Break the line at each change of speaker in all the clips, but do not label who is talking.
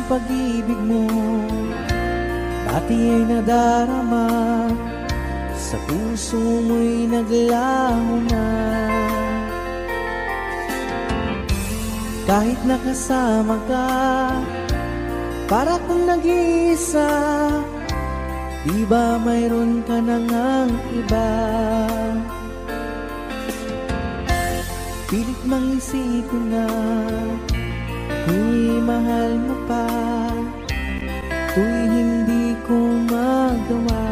pag-ibig mo, pati ay nadarama, sa puso mo'y naglaho na. Kahit nakasama ka, para kung nag-iisa, di ba mayroon ka na ngang iba? Pilit mang isipin na kung mahal mo pa, to'y hindi ko magawa.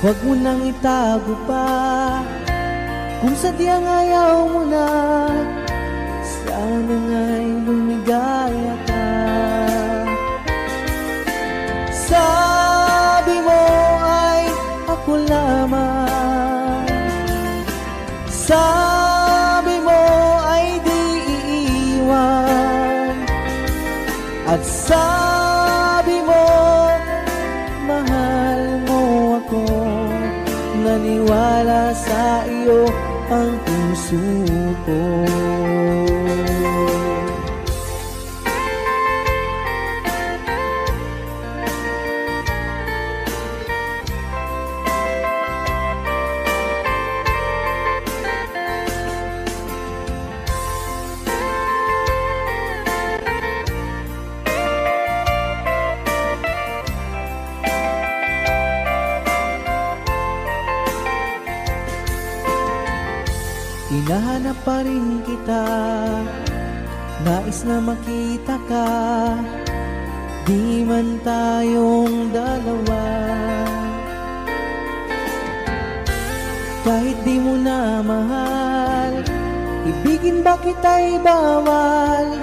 Huwag mo nang itago pa, kung sadyang ayaw mo na, sana nga'y lumigaya ka. Sabi mo ay ako lamang, sabi mo ay di iiwan, at sabi mo mahal mo ako. Naniwala sa iyo ang puso ko. Hinahanap pa rin kita, nais na makita ka, di man tayong dalawa. Kahit di mo na mahal, ibigin ba kita'y bawal,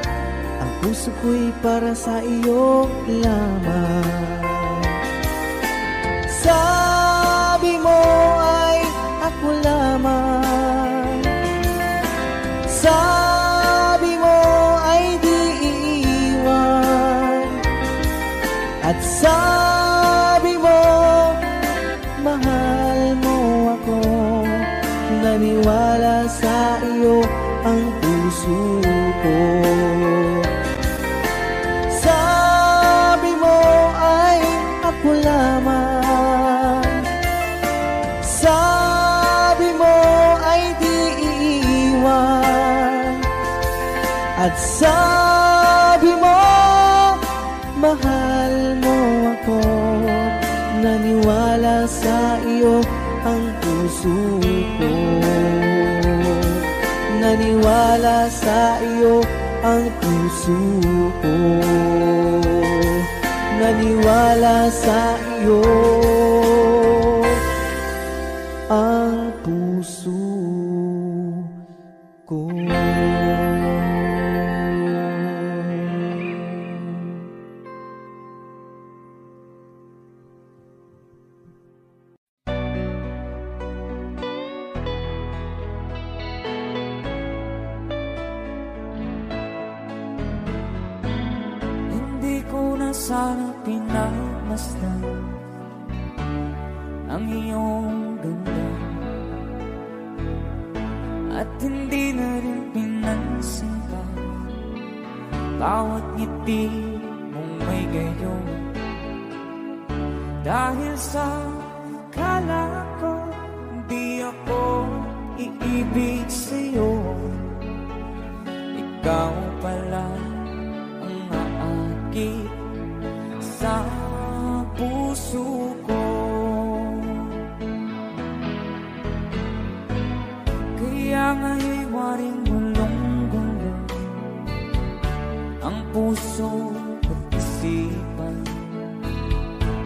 ang puso ko'y para sa iyo lamang. Sabi mo ay ako lamang, sabi mo ay di iiwan, at sabi mo mahal mo ako. Naniwala sa iyo ang puso ko. Sabi mo ay ako lamang, sabi mo ay di iiwan, at sabi mo mahal mo ako. Naniwala sa iyo ang puso ko. Naniwala sa iyo ang puso ko. Naniwala sa iyo ang puso ko.
Sana pinagmasdan ang iyong ganda, at hindi na rin pinansin pa bawat ngiti mong may gayon. Dahil sa kala ko di ako iibig sa'yo, ikaw pala ang aakit sa puso ko. Kaya nga'y waring gulong-gulo ang puso at isipan.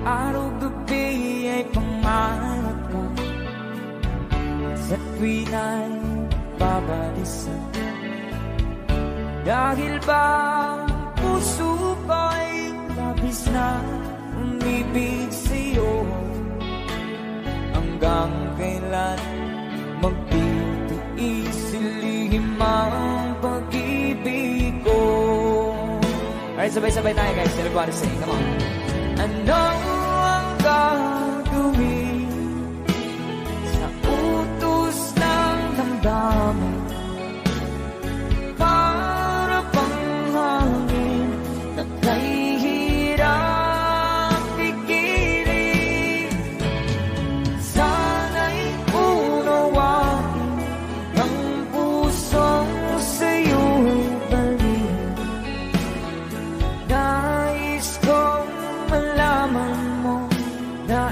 Araw-gabi ay pangarap ka, sa tuwin ay babalisan. Dahil ba puso ko'y labis na umibig sa'yo, hanggang kailan magtitiis silihim ang pag-ibig ko. Alright, sabay-sabay tayo guys. Everybody sing, come on. Ano ang gagawin sa utos ng damdamin para bang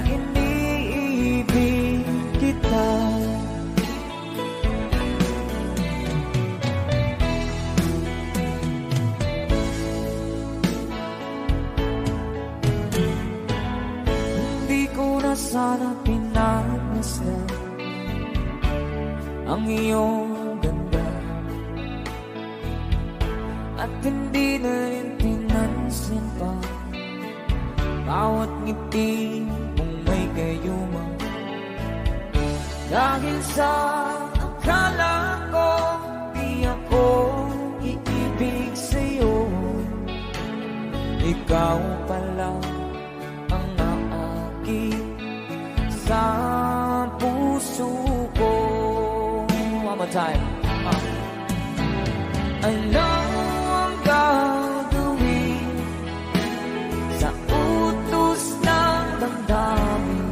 iniibig kita. Hindi ko na sana pinagmasdan ang iyong ganda, at hindi na rin pinansin pa bawat ngiti mong may gayuma. Dahil sa akala ko di ako iibig sa'yo, ikaw pala ang naakit sa puso ko. One more time. Ano ang gagawin sa utos ng damdamin?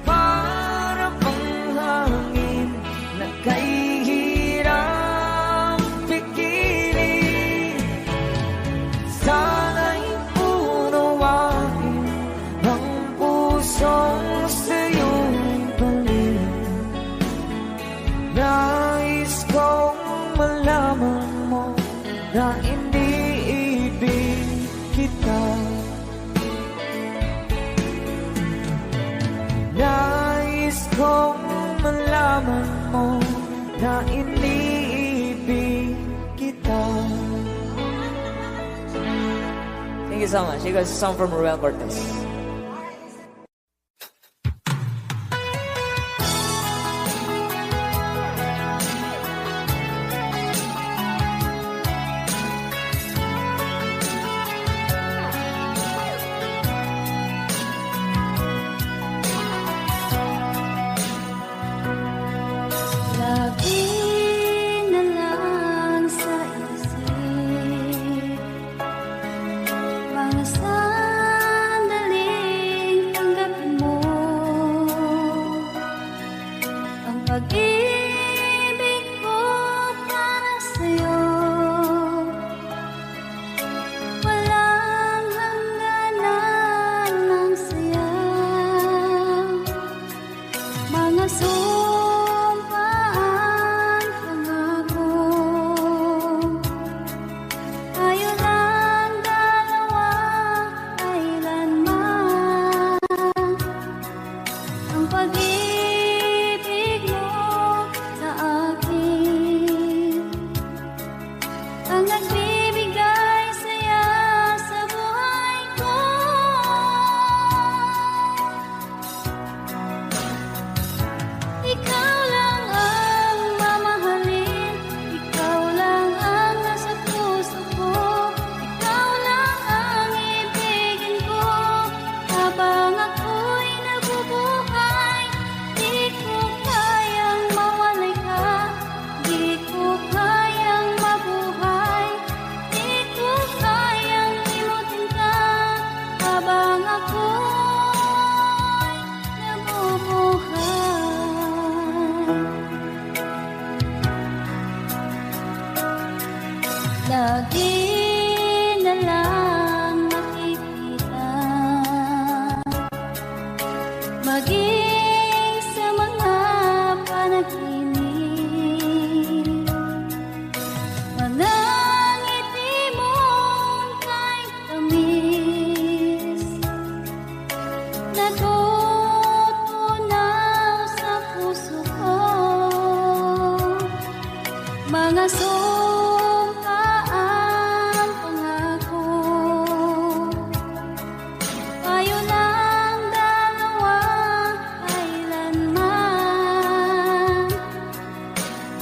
Para bang hangin na kahirap pigilan. Sana'y unawain ang pusong sa'yo'y balik. Nais kong malaman mo na iniibig kita. Nais kong malaman mo na iniibig kita. Thank you so much. You guys, a song from Ruel Cortez.
Lagi na lang sa isip mga sandaling tanggapin mo ang pag-ibig ko para sa'yo. Walang hangganan ng saya, mga sumpaan, pangako. Tayo lang dalawa, kailanman. Ang pag-ibig mo sa akin ang nagbibigay saya sa buhay ko. Ikaw lang ang mamahalin, ikaw lang ang nasa puso ko, ikaw lang ang ibigin ko. Habang ako'y nabubuhay, di ko kayang mawalay ka, di ko kayang mabuhay, di ko kayang limutin ka. Habang ako'y nabubuhay, lagi na lang makikita, maging sa mga panaginip, mga ngiti mong kahit tamis, natutunaw sa puso ko. Mga sumpaan, pangako. Tayo lang dalawa, kailanman.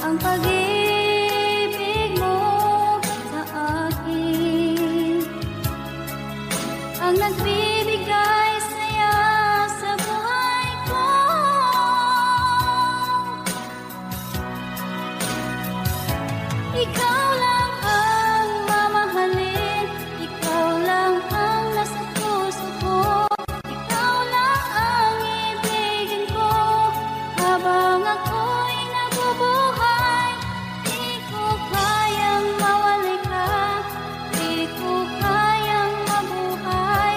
Ang pag-ibig mo sa akin ang nagbibigay saya sa buhay ko. Ikaw lang ang mamahalin, ikaw lang ang nasa puso ko, ikaw lang ang ibigin ko. Habang ako'y nabubuhay, di ko kayang mawalay ka, di ko kayang mabuhay,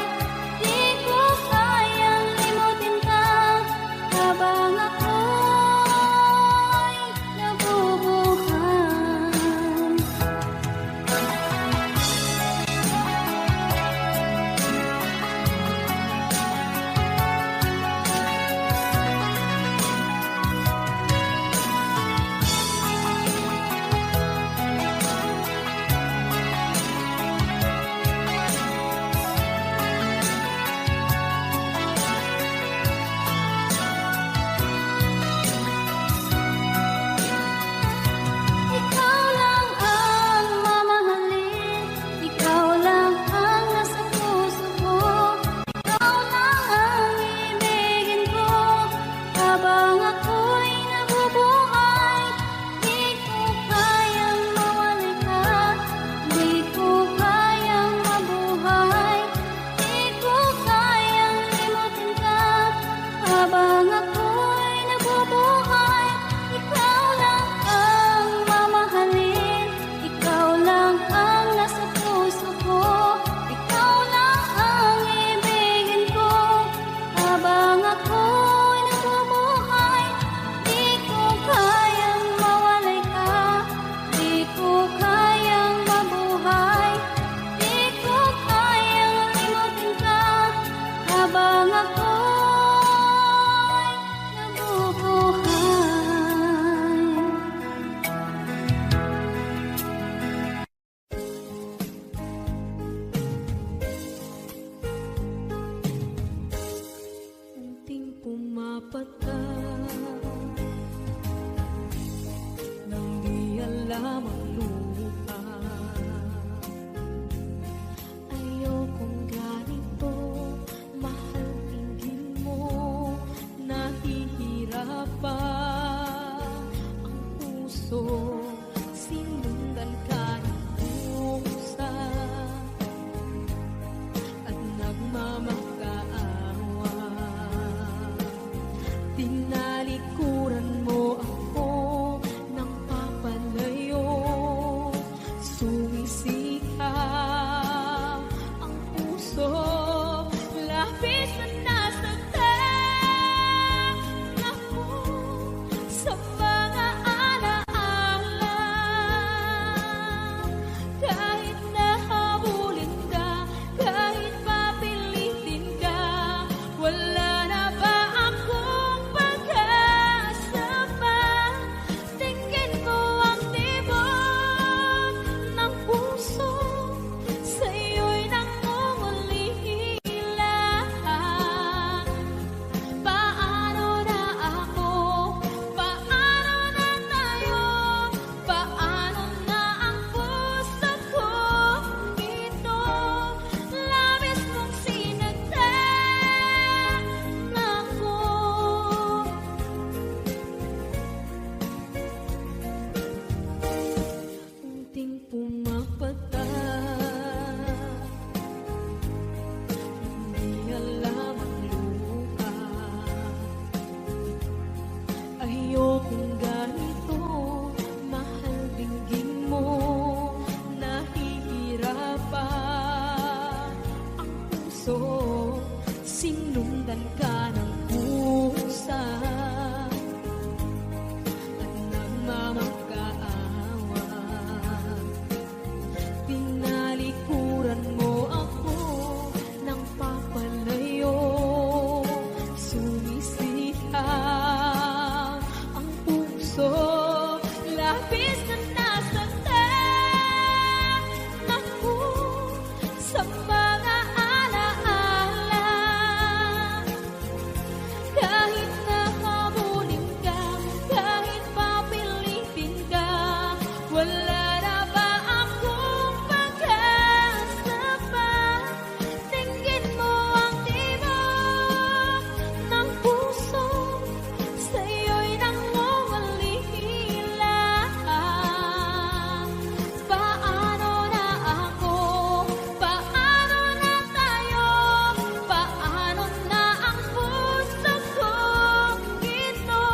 lamang lupa. Ayokong ganito, mahal, tingin mo, nahihirapan ang puso, sinundan ka ng pusa at nagmamakaawa. Tinalikuran mo ako ng papalayo, sumisikap ang puso, labis na nasaktan ako sa mga alaala. Kahit nahabulin ka, kahit papilitin ka, wala na ba akong pag-asa pa? Tingin mo ang tibok ng puso, sa'yo'y nangungulila. Paano na ako? Paano na tayo? Paano na ang puso kong ito? Labis mong sinaktan ako. Unting pumapata, hindi alam ang luha. Ayokong ganito, mahal, dinggin mo, nahihirapan ang puso, sinundan ka ng pusa at nagmamakaawa. Tinalikuran mo ako ng papalayo, sumisihap ang puso, labis na nasaktan ako sa mga alaala. Kahit nahabulin ka, kahit papilitin ka, wala na ba akong pag-asa pa? Tingin mo ang tibok ng puso, sa'yo'y nangungulila. Paano na ako? Paano na tayo? Paano na ang puso kong ito?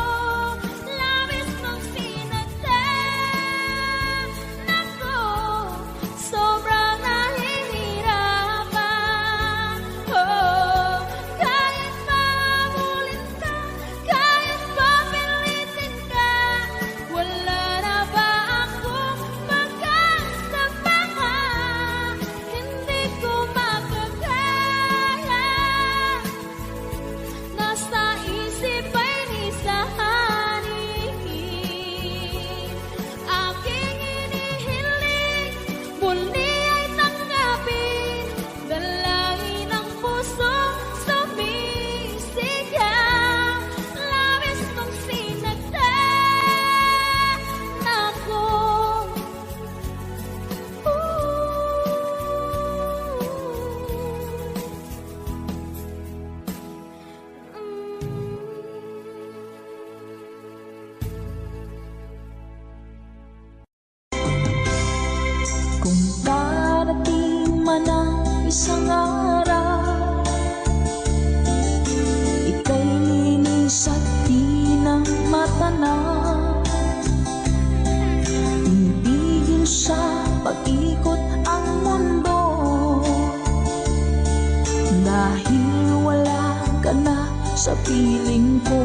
Labis mong sinaktan ako, sobrang nahihirapan. Oh, kahit mahabulin ka, kahit papilitin ka, wala na ba akong pag-asa pa? Hindi ko makakaya, nasa isip ay nisahanin. Aking inihiling, muli ay tanggapin, dalangin ng puso, sumisigaw. Labis mong sinaktan ako.
Kung darating man ang isang araw, ika'y linis at di na matanaw. Ibigin sa pag-ikot ang mundo, dahil wala ka na sa piling ko.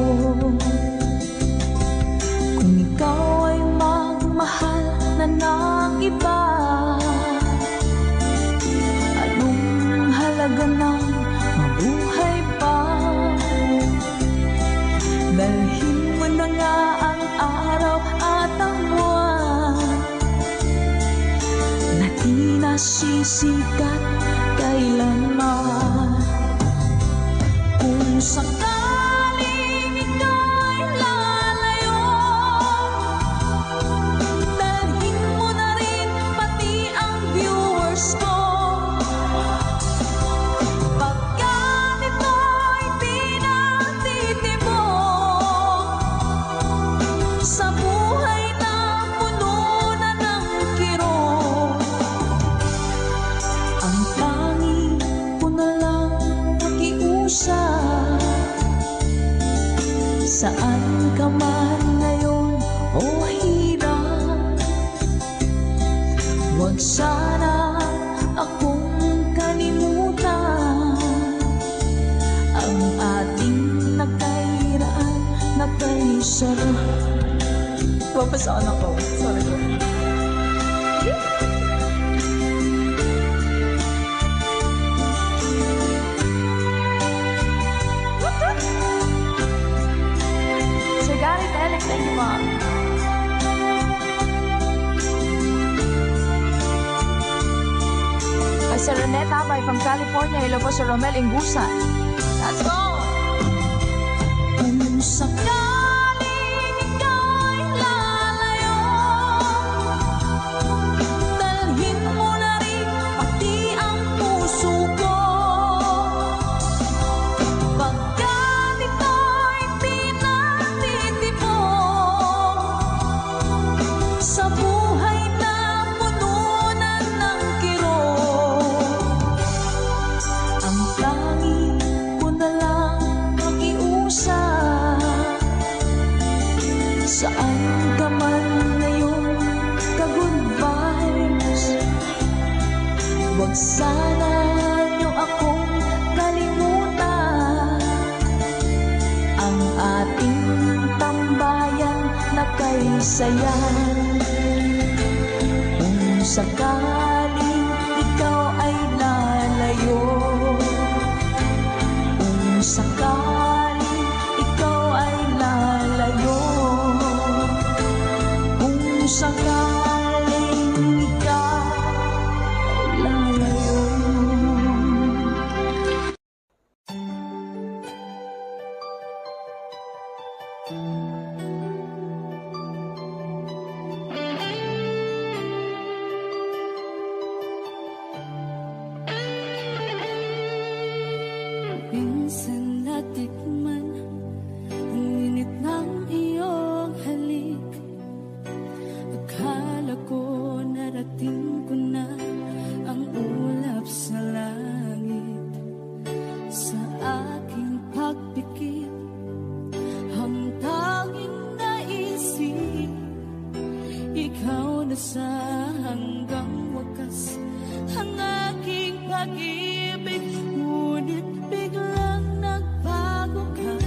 Kung ikaw ay magmahal na ng iba, anong halaga ng mabuhay pa? Dalhin mo na nga ang araw at ang buwan na di nasisikat kailanman. Kung sakaling ika'y lalayo, dalhin Babasaan ako. Sorry po. Sir Gary Telek, thank you, ma'am. Kay Sir Rene Tabay from California. Hello po, Sir Romel Ingusan. Let's go! Kung sakaling ikaw'y lalayo, dalhin mo na rin pati ang puso ko. Pagkat ito'y pinatitipon sa buhay na pununan ng kirot, ang tanging ko na lang makiusap. Saan ka man ngayon, ka-good vibes, huwag sana niyo akong kalimutan. Ang ating tambayan na kay sayan. Kung sakaling ikaw ay lalayo, kung sakaling ikaw ay lalayo, kung sakaling ikaw ay lalayo.
Minsan natikman ang init ng iyong halik. Akala ko narating ko na ang ulap sa langit. Sa aking pagpikit, ang tanging naisip, ikaw na sa hanggang wakas ang aking pag-ibig. Ngunit biglang nagbago ka,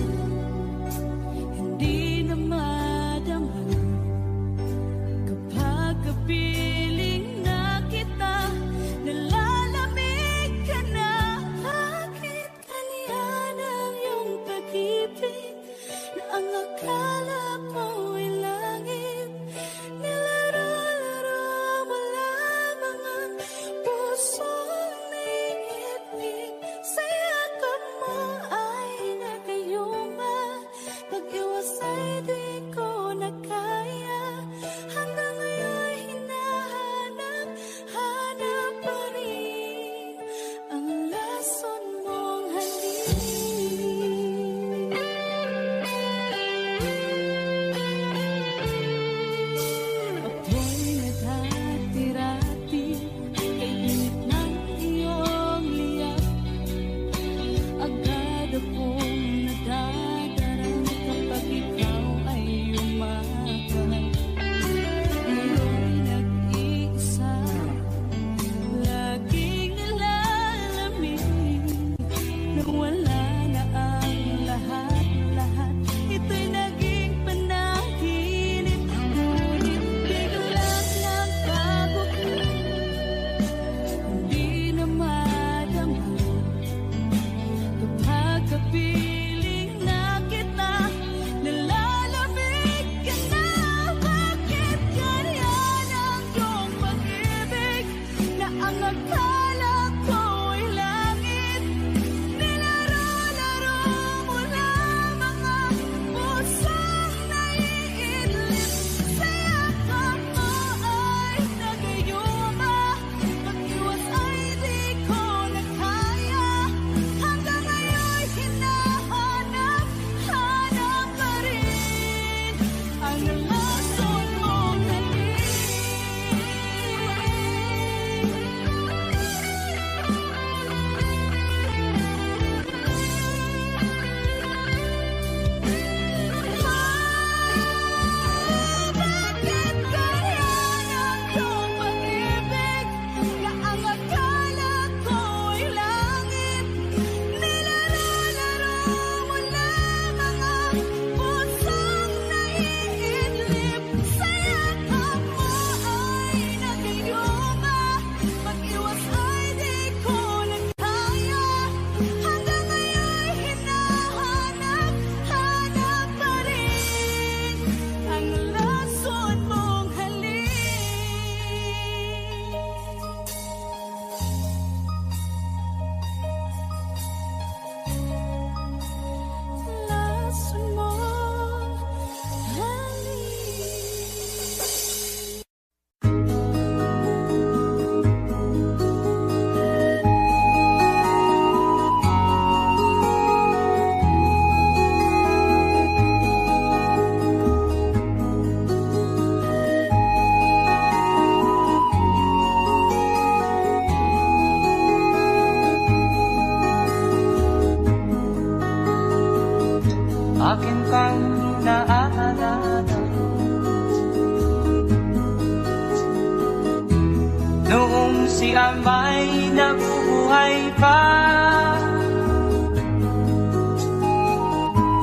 pa.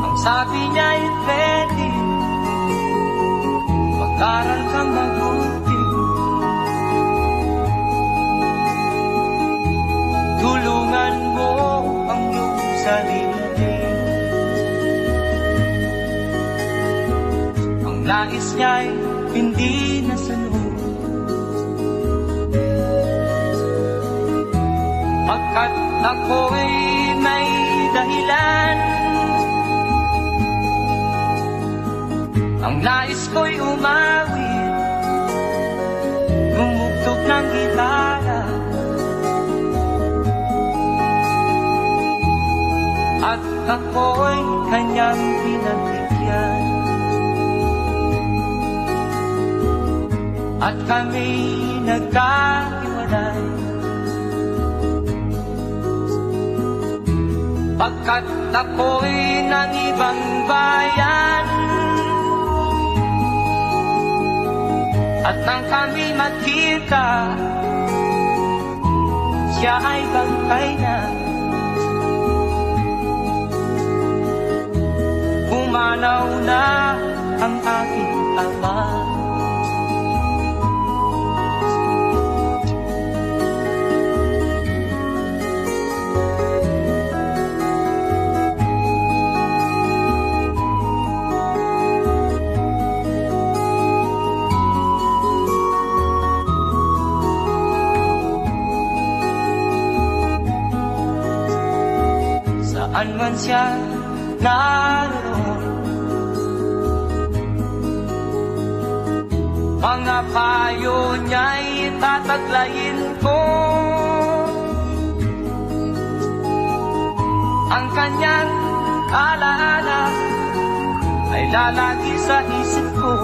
Ang sabi niya ay pwede, mag-aral kang mabuti. Tulungan mo ang iyong sarili. Ang nais niya'y hindi nasunod, pagkat ako'y may dahilan. Ang nais ko'y umawi, gumugtog ng gitara, at ako'y kanyang pinagbigyan. At kami nagkahiwalay, pagkat ako'y ng ibang bayan. At nang kami magkita, siya ay bangkay na. Pumanaw na ang aking ama. Saan man siya naroon, mga payo niya'y tataglayin ko. Ang kanyang alaala ay lalagi sa isip ko.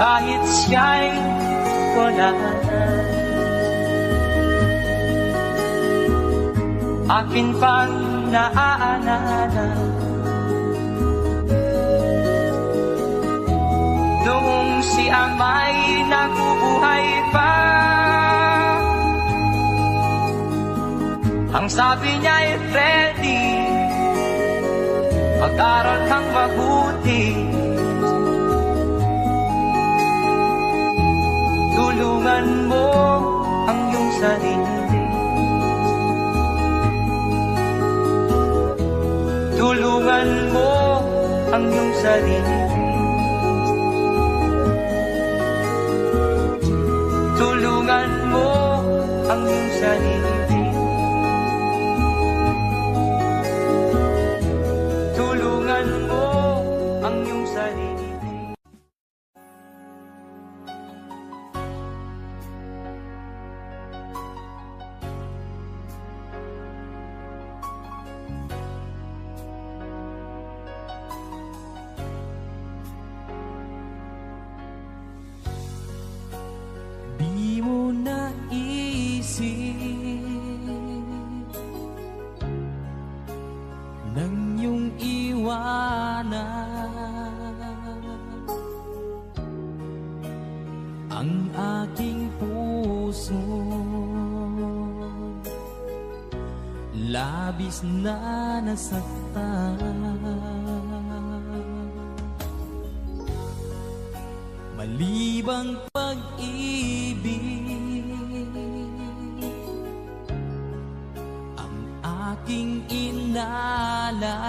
Kahit siya'y wala na, akin pang naaalala noong si ama'y nabubuhay pa. Ang sabi niya ay Freddy, mag-aral kang mabuti. Tulungan mo ang iyong sarili. Tulungan mo ang iyong sarili. Tulungan mo ang iyong sarili. Tulungan mo ang iyong sarili.
Di mo naisip nang iyong iwanan ang aking puso, labis na nasaktan. Malibang pag-ibig ang aking inala,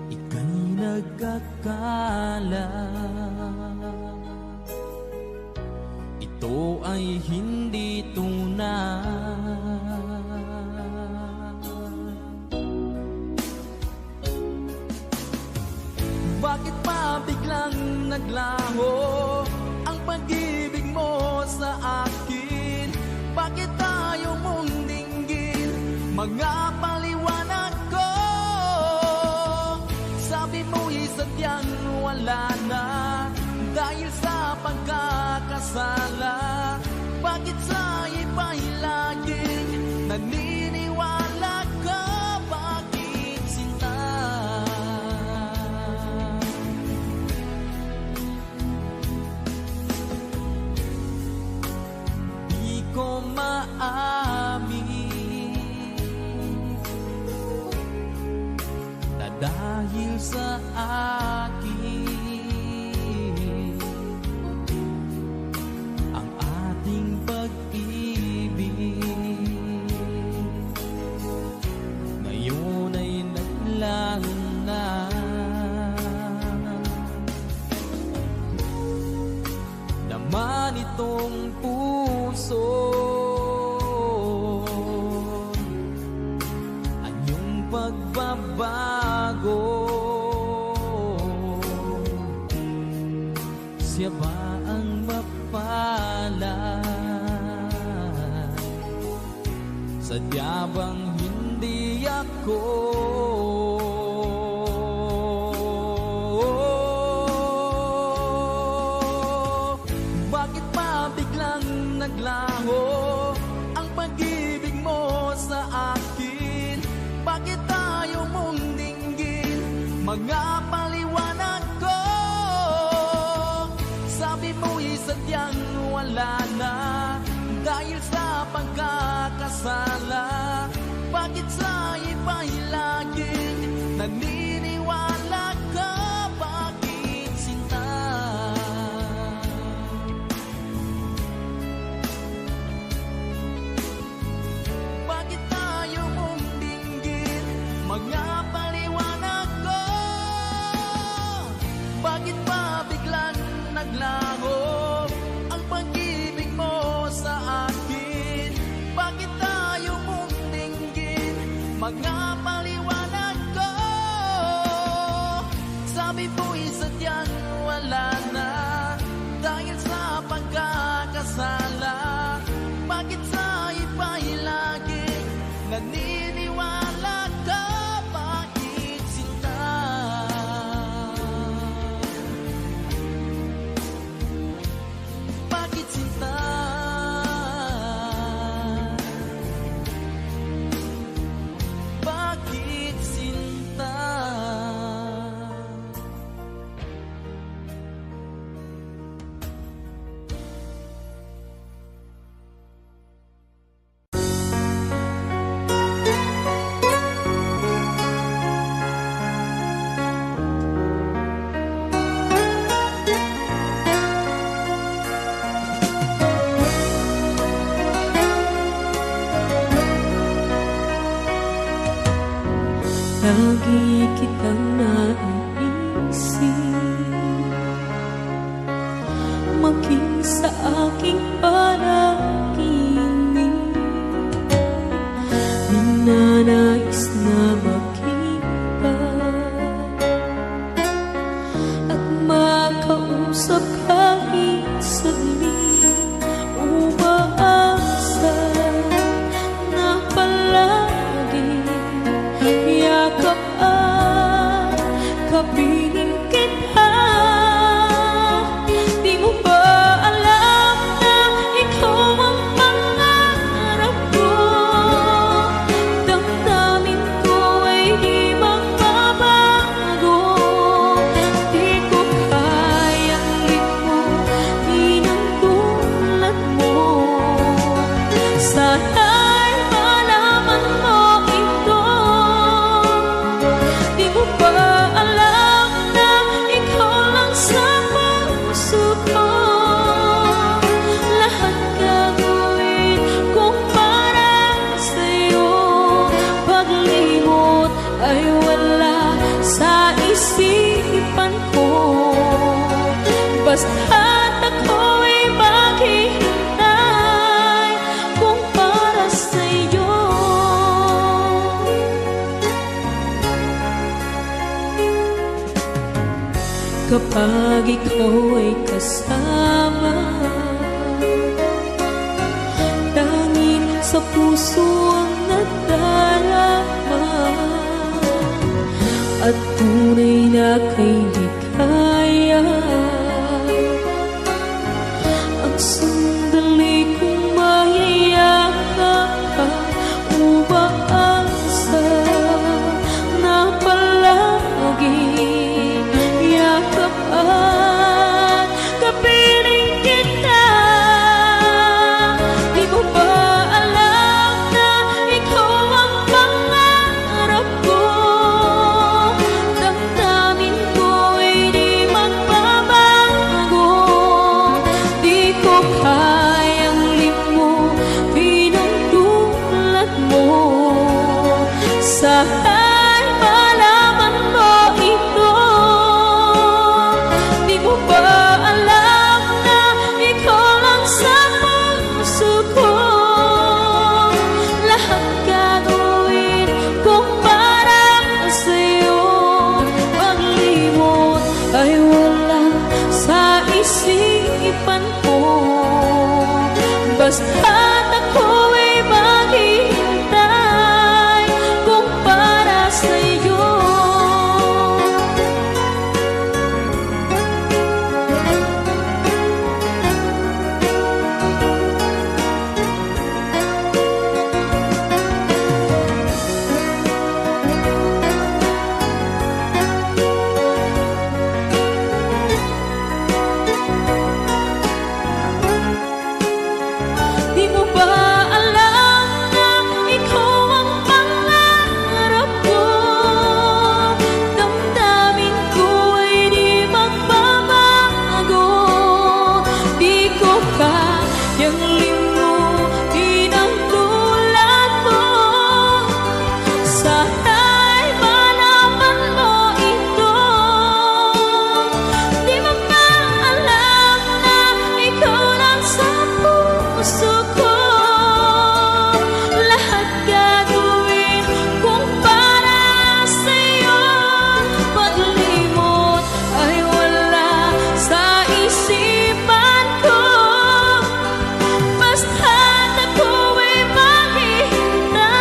ika'y nagkakala ito ay hindi tunay. Bakit pa biglang naglaho ang pag-ibig mo sa akin? Bakit tayo mong dinggin mga paliwanag ko? Sabi mo'y sadyang wala na dahil sa pagkakasala. Bakit sa iba'y laging naniniwala ka? Bakit sinta?
sa akin ang ating pag-ibig. Ngayon ay naglaho na. Naman itong puso anyong pagbabago. Siya ba ang mapalad? Sadya bang hindi ako? Bakit ba biglang naglaho ang pag-ibig mo sa akin? Bakit tayo mong dinggin mga paliwanag ko? Sabi mo'y sadyang wala na dahil sa pagkakasala. Bakit sa iba'y laging naniniwala ka? Bakit sinta? Bakit tayo mong dinggin mga paliwanag ko? Bakit ba biglang naglaho ang pag-ibig mo sa akin? Bakit tayo mong dinggin mga paliwanag ko? Sabi mo'y sadyang wala na dahil sa pagkakasala. Bakit sa iba'y laging naniniwala ka? Bakit sinta? Bakit sinta? Bakit sinta?
Lagi kitang naiisip, maging sa aking panaginip. Minanais na makita at makausap kahit saglit. Umaasa na palagi yakap at kapiling kita. Di mo ba alam na ikaw ang pangarap ko? Damdamin ko ay di magbabago. Di ko kayang limutin ang tulad mo. Sana'y malaman mo ito. Di mo ba alam na ikaw lang sa puso ko? Lahat gagawin kong para sa'yo. Paglimot ay wala sa isipan ko. Basta't ako'y maghihintay kung para sa'yo. Kapag ikaw ay kasama, tanging sa puso ang nadarama, at tunay na kay likaya. Ang sandali kong mayayakap ka, umaasa na palagi yakap at kapiling kita. Di mo ba alam na ikaw ang pangarap ko? Damdamin isipan ko. Basta't ako'y maghihintay kung para sa'yo. Di mo ba alam na ikaw ang pangarap ko? Damdamin ko ay di magbabago. Di ko kayang limutin ang tulad mo. Sana'y malaman mo ito. Di mo ba alam na ikaw lang sa puso ko? Lahat gagawin kung para sa'yo. Paglimot ay wala sa isipan ko. Basta't ako'y maghihintay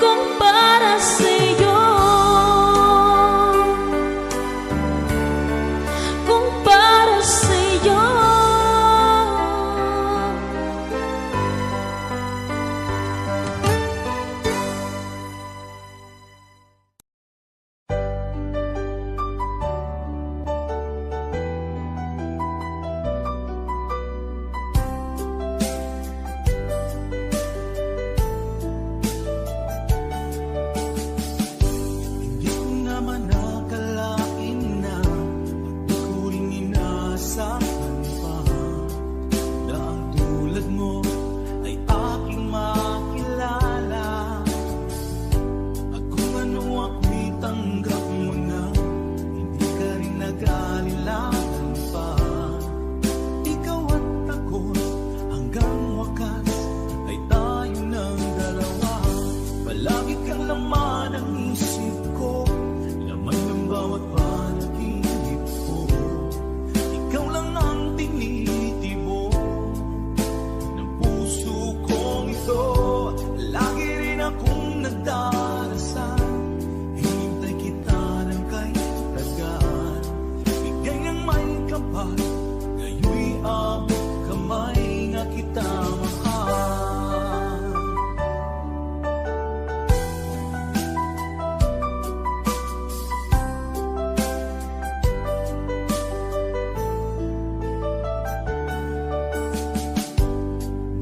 kung para sa'yo. Kung para sa'yo.
Hindi ko naman akalain na di ko rin inaasahan pa na ang tulad mo ay aking makilala. At kung ano ako'y tanggap mo na, hindi ka rin nag-alilangan pa. Ikaw at ako hanggang wakas ay tayo ng dalawa. Palagi kang laman ng isip ko, laman ng bawat panaginip ko. Ikaw lang ang tinitibok ng puso kong ito. Lagi rin akong nagdarasal, hinintay kita ng kahit tagal. Bigay ng may kapal, ngayon'y abot kamay nga kita mahal.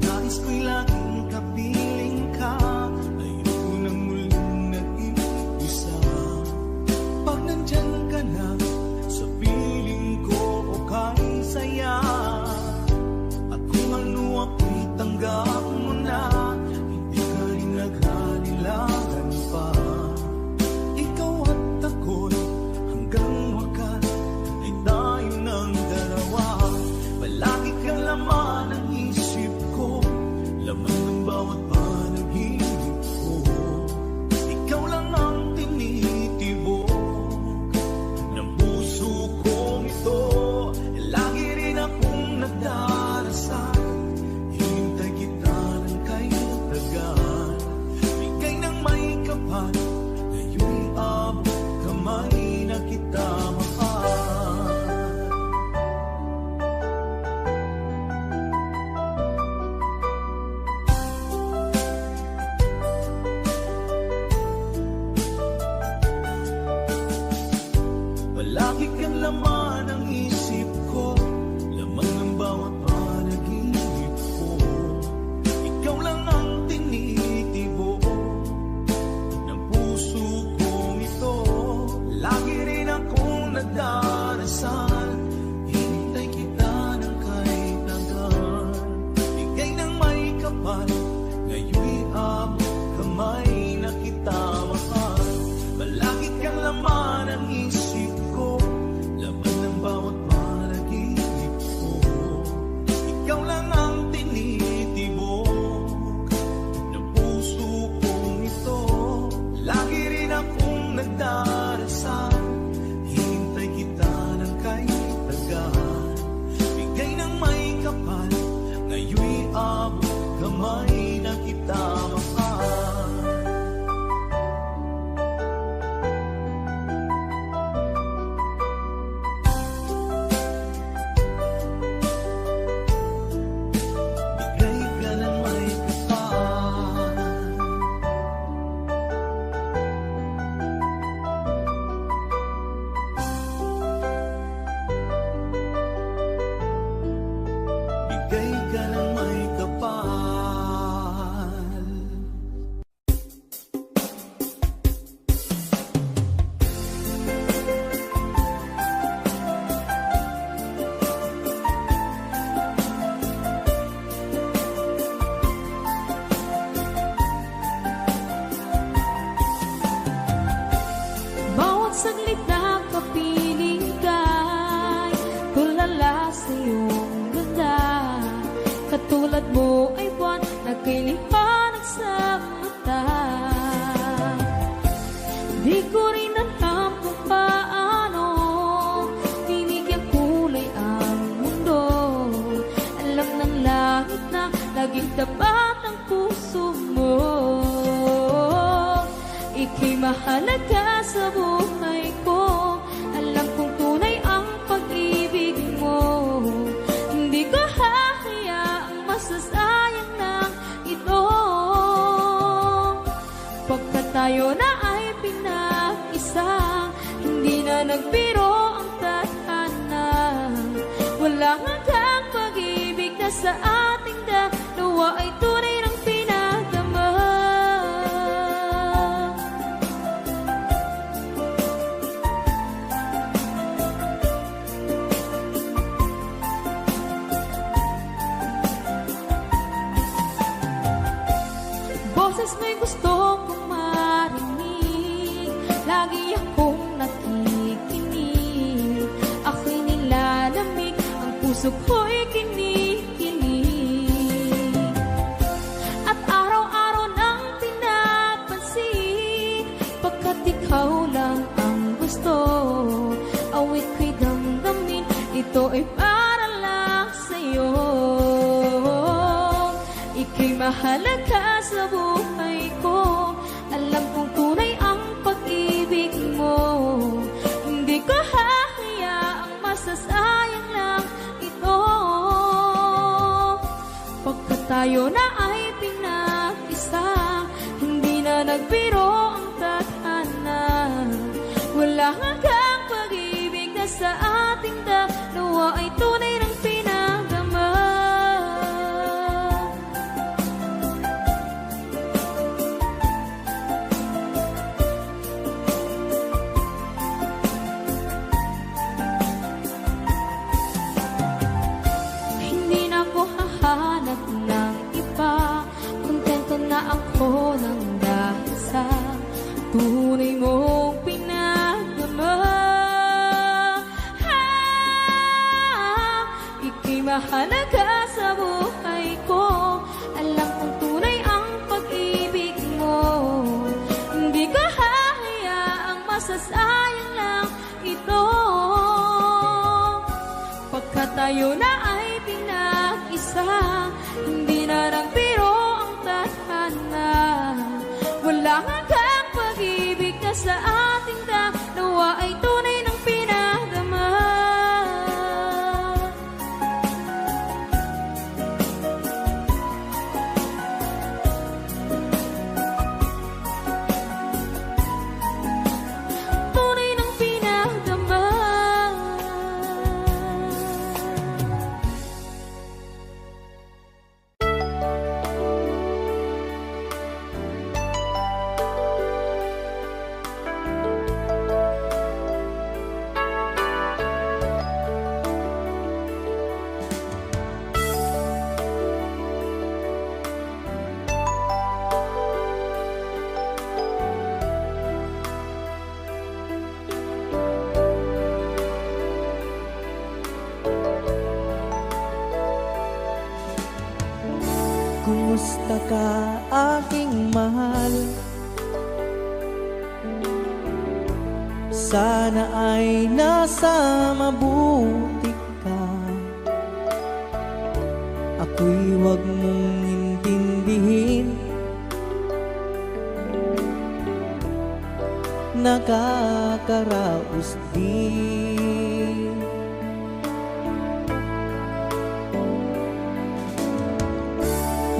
Nais ko'y laging kapiling ka, ayoko nang muling nag-iisa. Pag nandyan ka na sa piling ko, okay saya. At kung ano ako'y tanggap mo na, hindi ka rin nag-alilangan pa. Ikaw at ako'y hanggang wakas ay tayo ng dalawa. Palagi kang laman ng isip ko, laman ng bawat panaginip ko. Ikaw lang ang tinitibok ng puso kong ito. Lagi rin akong nagdarasal, hinintay kita
sa iyong ganda. Katulad mo ay buwan na kay liwanag sa mata. Di ko rin alam kung paano binigyan kulay ang mundo. Alam ng langit na laging tapat ang puso mo. Ika'y mahalaga sa buhay ko. Alam kong tunay ang pag-ibig mo. Hindi ko hahayaang masasayang na ito. Pagkat tayo na ay pinag-isa, hindi na nagbiro ang tadhana. Walang hanggang pag-ibig na sa ating dalawa ay tunay ng pinagdama. Boses mo'y gusto kong marinig, lagi akong nakikinig. Ako'y nilalamig, ang puso ko'y kinikilig. At araw-araw nang pinapansin, pagkat ikaw lang ang gusto. Awit ko'y damdamin, ito ay para lang sa'yo. Ika'y mahalaga sa buhay ko. Alam kong tunay ang pag-ibig mo. Hindi ko hahayaang masasayang lang ito. Pagkat tayo na ay pinag-isa, hindi na nagbiro ang tadhana. Wala hanggang pag-ibig na sa ating dalawa ay tunay ng pinagdama. Hindi na ako hahanap ng iba, kontento na ako ng dahil sa tunay mong pinagdama. Ika'y mahalaga sa buhay ko. Alam kong tunay ang pag-ibig mo. Hindi ko hahayaang masasayang lang ito. Pagkat tayo na ay pinag-isa, hindi na nagbiro ang tadhana. Wala hanggang pag-ibig na sa ating dalawa ay tunay ng pinagdama. Tunay ng pinagdama.
Kumusta ka, aking mahal? Sana ay nasa mabuti ka. Ako'y huwag mong intindihin, nakakaraos din.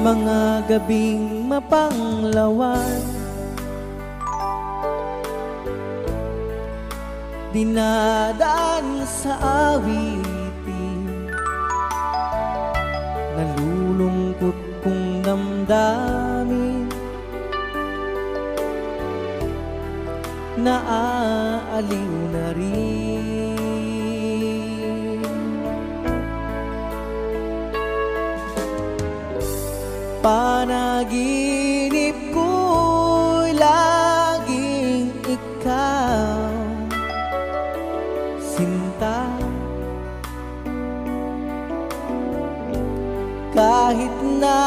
Mga gabing mapanglawan, dinadaan sa awitin, nalulungkot kong damdamin, naaaliw na rin. Panaginip ko'y laging ikaw, sinta. kahit na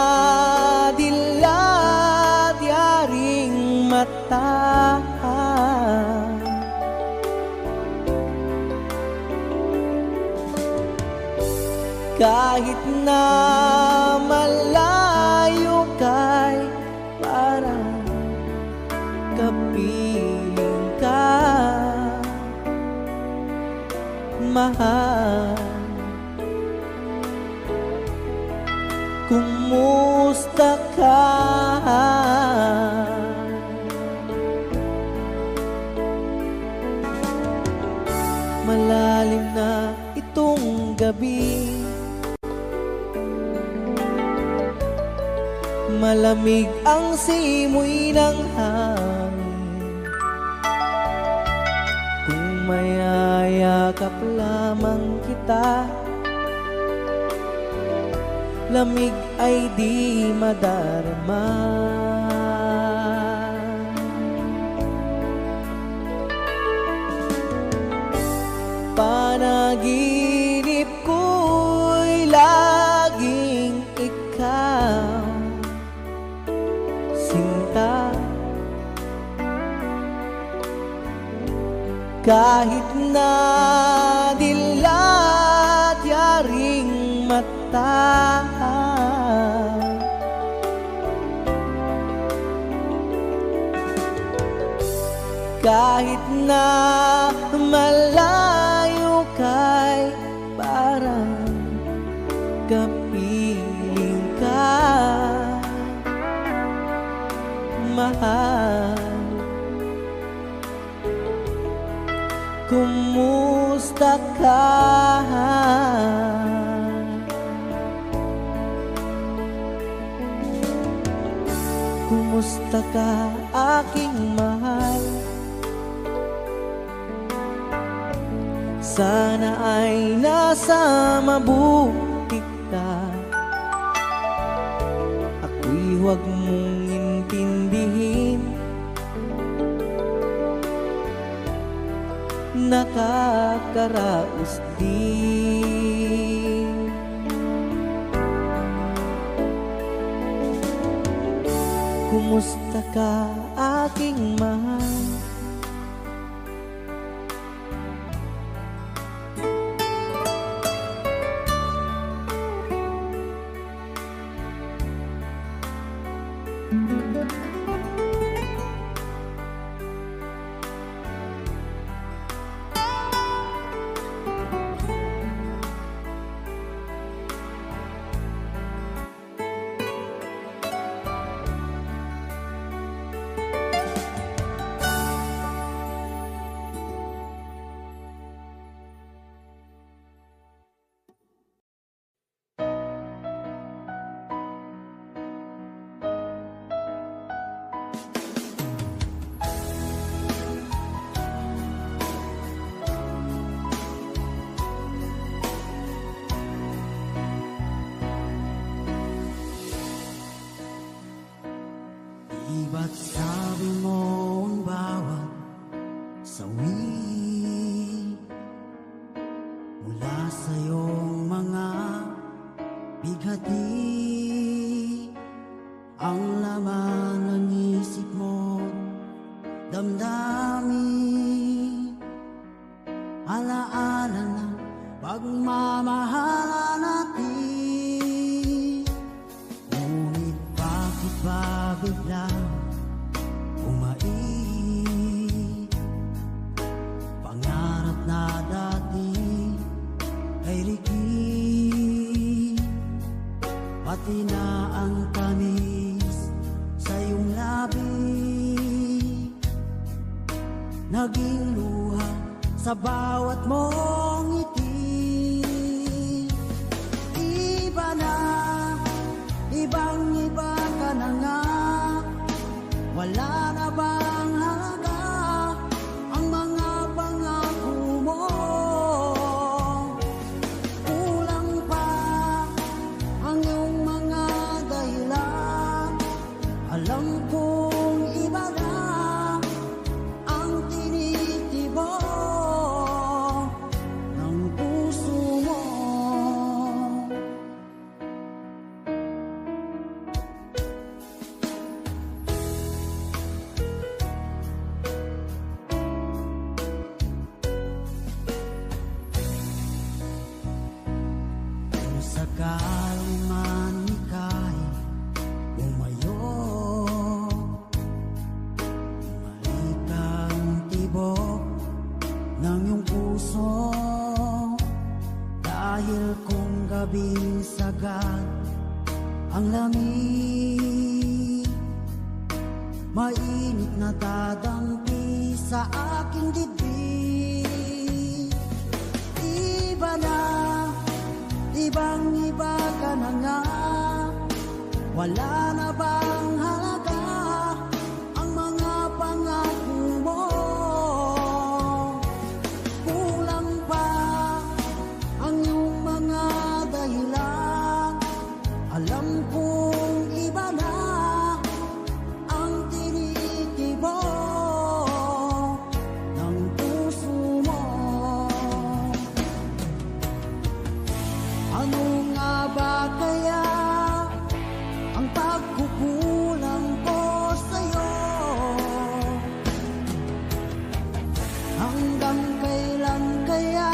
dilat yaring mata. Kahit na malayo kay parang kapiling ka, mahal. Kumusta ka? Malalim na itong gabi, malamig ang simoy ng hangin. Kung mayayakap lamang kita, lamig ay di madarama. Panaginip ko'y laging ikaw, sinta. Kahit na dilat yaring mata, kahit na malayo kay parang kapiling ka, mahal. Kumusta ka? Kumusta ka, aking mahal? Sana ay nasa mabuti ka. Ako'y huwag mong intindihin, nakakaraos din. Kumusta ka, aking mahal?
Ba't sabi mo ang bawat sawi mula sa iyong mga bighati, ang laman ng isip mo, damdamin, alaala ng pagmamahalan natin. Ngunit bakit ba biglang pangarap na dati ay liki, pati na ang tamis sa iyong labi, naging luha sa bawat mong ngiti. Iba na, ibang-iba ka na nga, wala na bang halaga ang mga pangako mo? Kulang pa ang iyong mga dahilan, alam kong iba na ang tinitibok. sakali man ika'y umayo, malikang tibok ng iyong puso. Dahil kung gabing sagad ang lamig, mainit na dadampi sa aking dibdib. Iba na, ibang-iba ka na nga, wala na bang halaga ang mga pangako mo? Kulang pa ang iyong mga dahilan, alam kong iba na ang tinitibok ng puso mo. Ano nga ba kaya ang pagkukulang ko sa'yo? Hanggang kailan kaya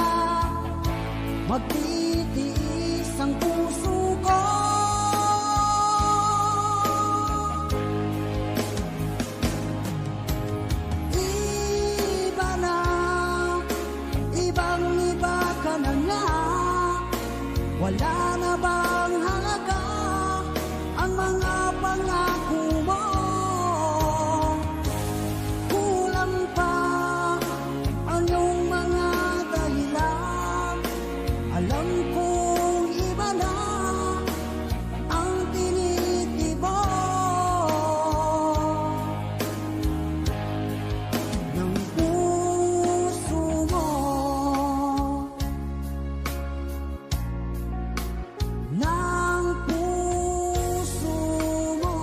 magtitiis ang puso ko? Iba na, ibang-iba ka na nga, wala na bang halaga ang mga pangako mo? Kulang pa ang iyong mga dahilan, alam kong iba na ang tinitibok ng puso mo. Ng puso mo.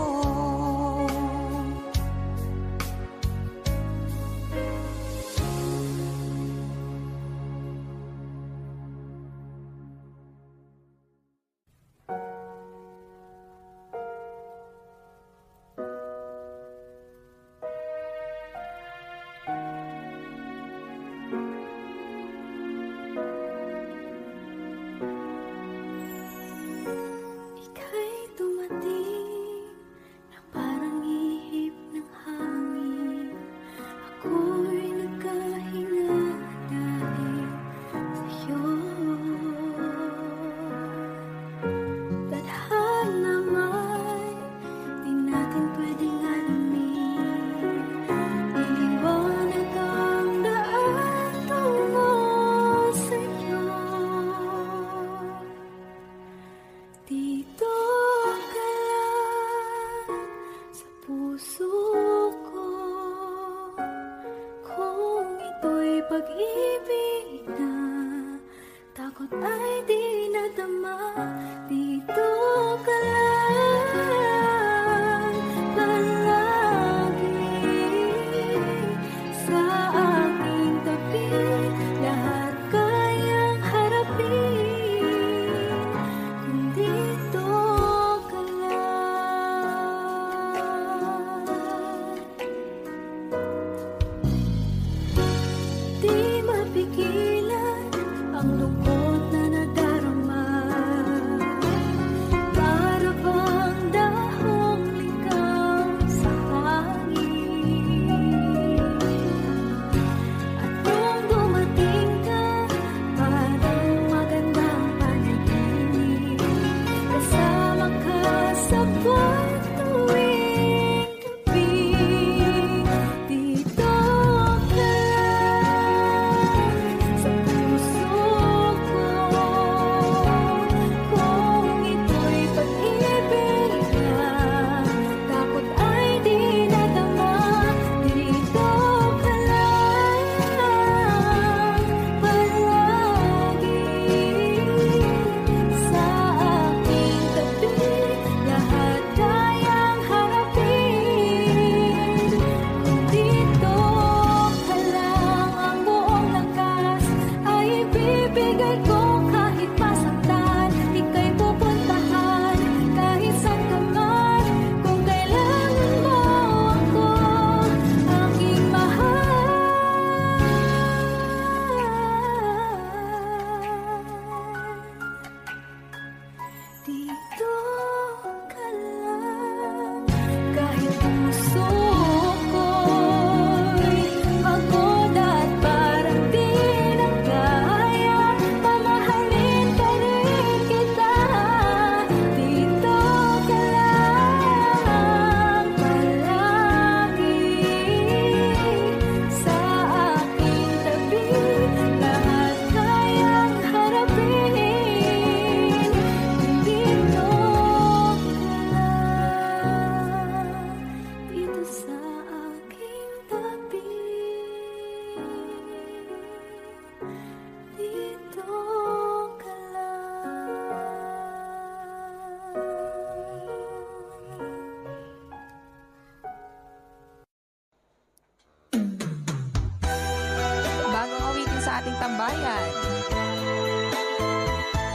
Bayan.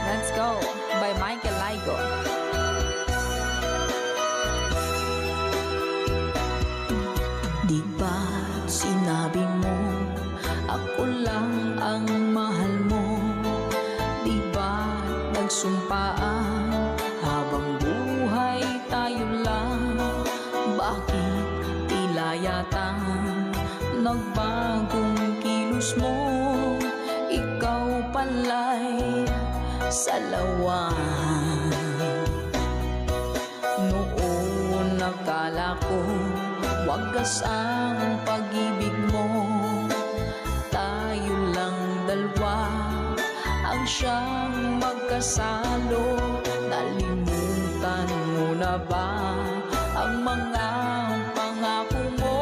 Let's Go by Michael Laigo.
Di ba sinabi mo ako lang ang mahal mo? Di ba nagsumpaan habang buhay tayo lang? Bakit tila yata nagbagong kilos mo? Ikaw pala'y salawan. Noon nakala ko wagas ang pag-ibig mo. Tayo lang dalawa ang siyang magkasalo. Nalimutan mo na ba ang mga pangako mo?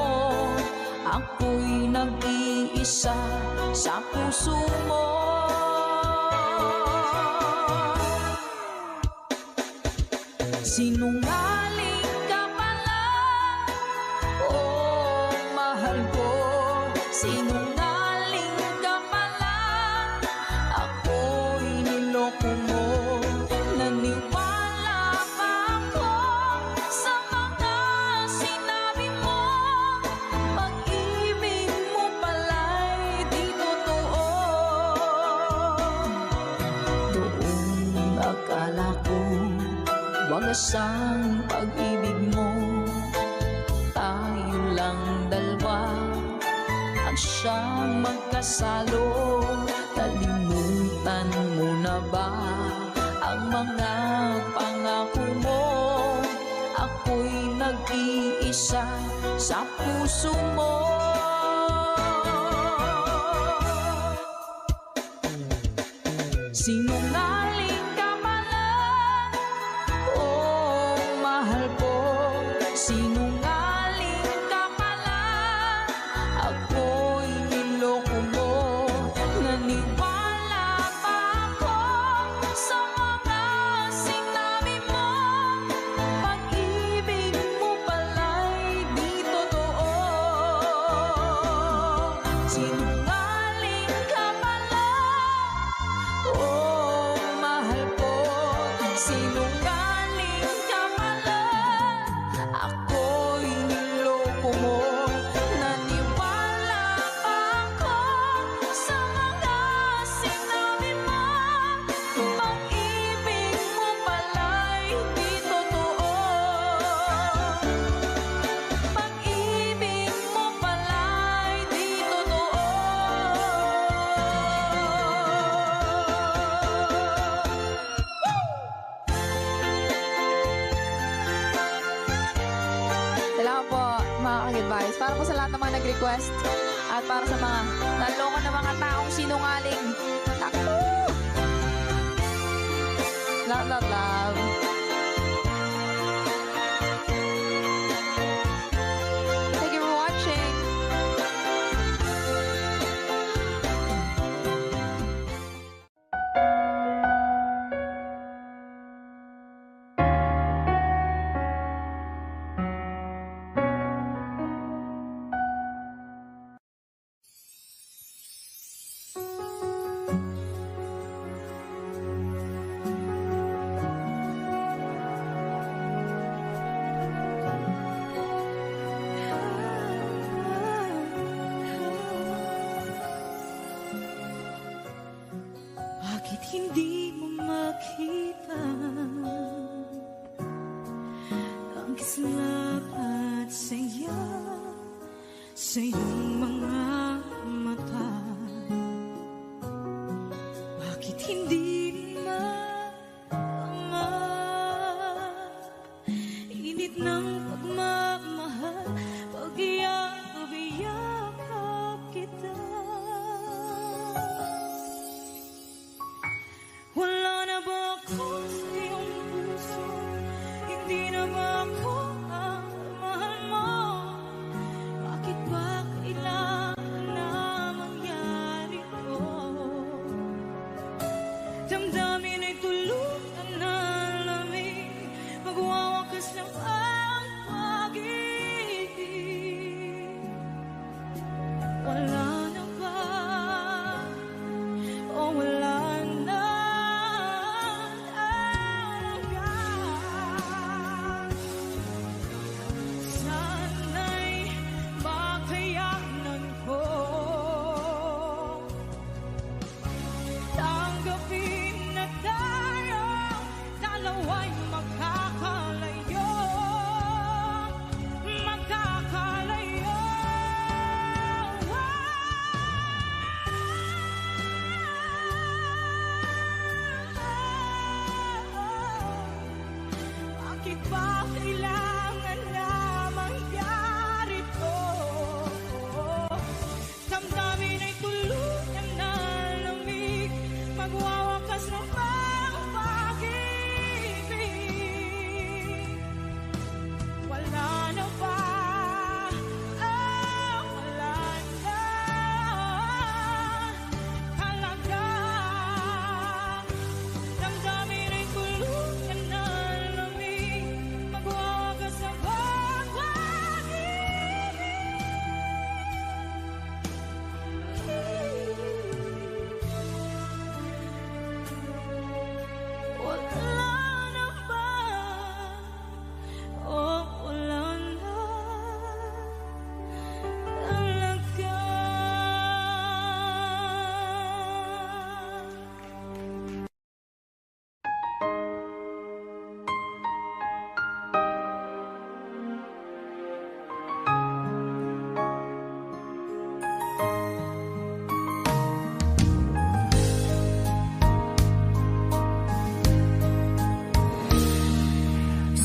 Ako'y nag-iisa sa puso mo. Sinungaling ka pala, oh mahal ko. Sinungaling ka pala, ako'y niloko mo. Naniwala pa ako sa mga sinabi mo. Pag-ibig mo pala'y di totoo. Doon akala ko wagas ang pag-ibig mo. Tayo lang dalawa ang siyang magkasalo. Nalimutan mo na ba ang mga pangako mo? Ako'y nag-iisa sa puso mo. Sinungaling ka pala, oh mahal ko. Sinungaling ka pala, ako'y niloko mo. Naniwala pa ako sa mga sinabi mo. Pag-ibig mo pala'y di totoo. Sinungaling ka pala, oh mahal ko. Sinungaling ka pala, ako'y niloko mo. Naniwala pa ako sa mga sinabi mo. Pag-ibig mo pala'y di totoo. Pag-ibig mo pala'y di totoo.
Salamat po mga ka-advice. Para po sa lahat ng mga nag-request at para sa mga naloko na mga taong sinungaling. Takbo! Love, love, love. Thank you for watching.
Bakit hindi mo makita ang kislap at saya sa iyong mga mata? Bakit hindi init ng pagmamahal pag iyakap kita? Wala na ba ako sa iyong puso? Hindi na ba ako ang mahal mo? Bakit ba ba kailangan na mangyari to? Damdamin ay tuluyan na lamig, magwawakas na ba ang pag-ibig? Wala na ba? Wala na talaga. Damdamin ay tuluyan na lamig, magwawakas na ba ang pag-ibig? Wala na ba? Oh, wala na talaga.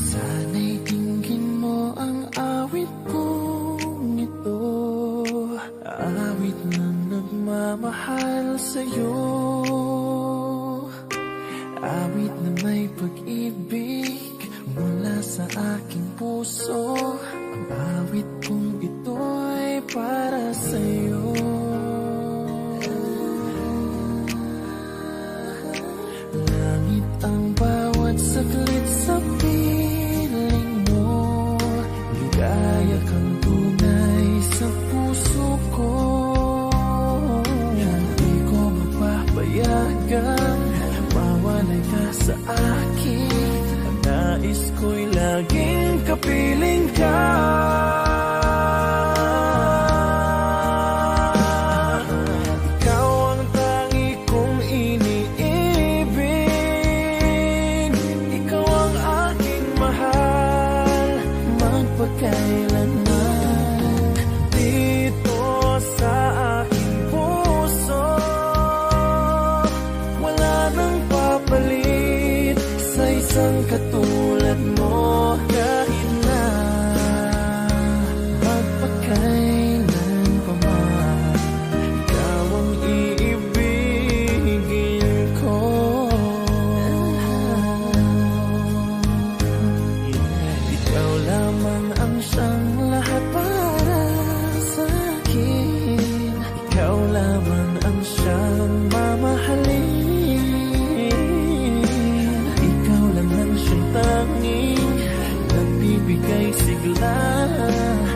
Sana'y tingin mo ang awit kong ito, awit na nagmamahal sa'yo, awit na may pag-ibig mula sa aking puso. Ang awit kong ito'y para sa'yo. Langit ang bawat saglit sa piling mo, ligaya kang tunay sa puso ko. Hindi ko mapapayagan mawalay ka sa akin. Ang nais ko'y laging kapiling ka. Ikaw ang tangi kong iniibig, ikaw ang aking mahal, magpakailanman. Dito sa aking puso, wala nang papalit sa isang katulad mo. Kahit na magpakailan pa man, ikaw ang iibigin ko. Ikaw lamang ang siyang lahat para sa akin. Ikaw lamang ang siyang mamahalin. Ikaw lang ang siyang tanging nagbibigay sigla.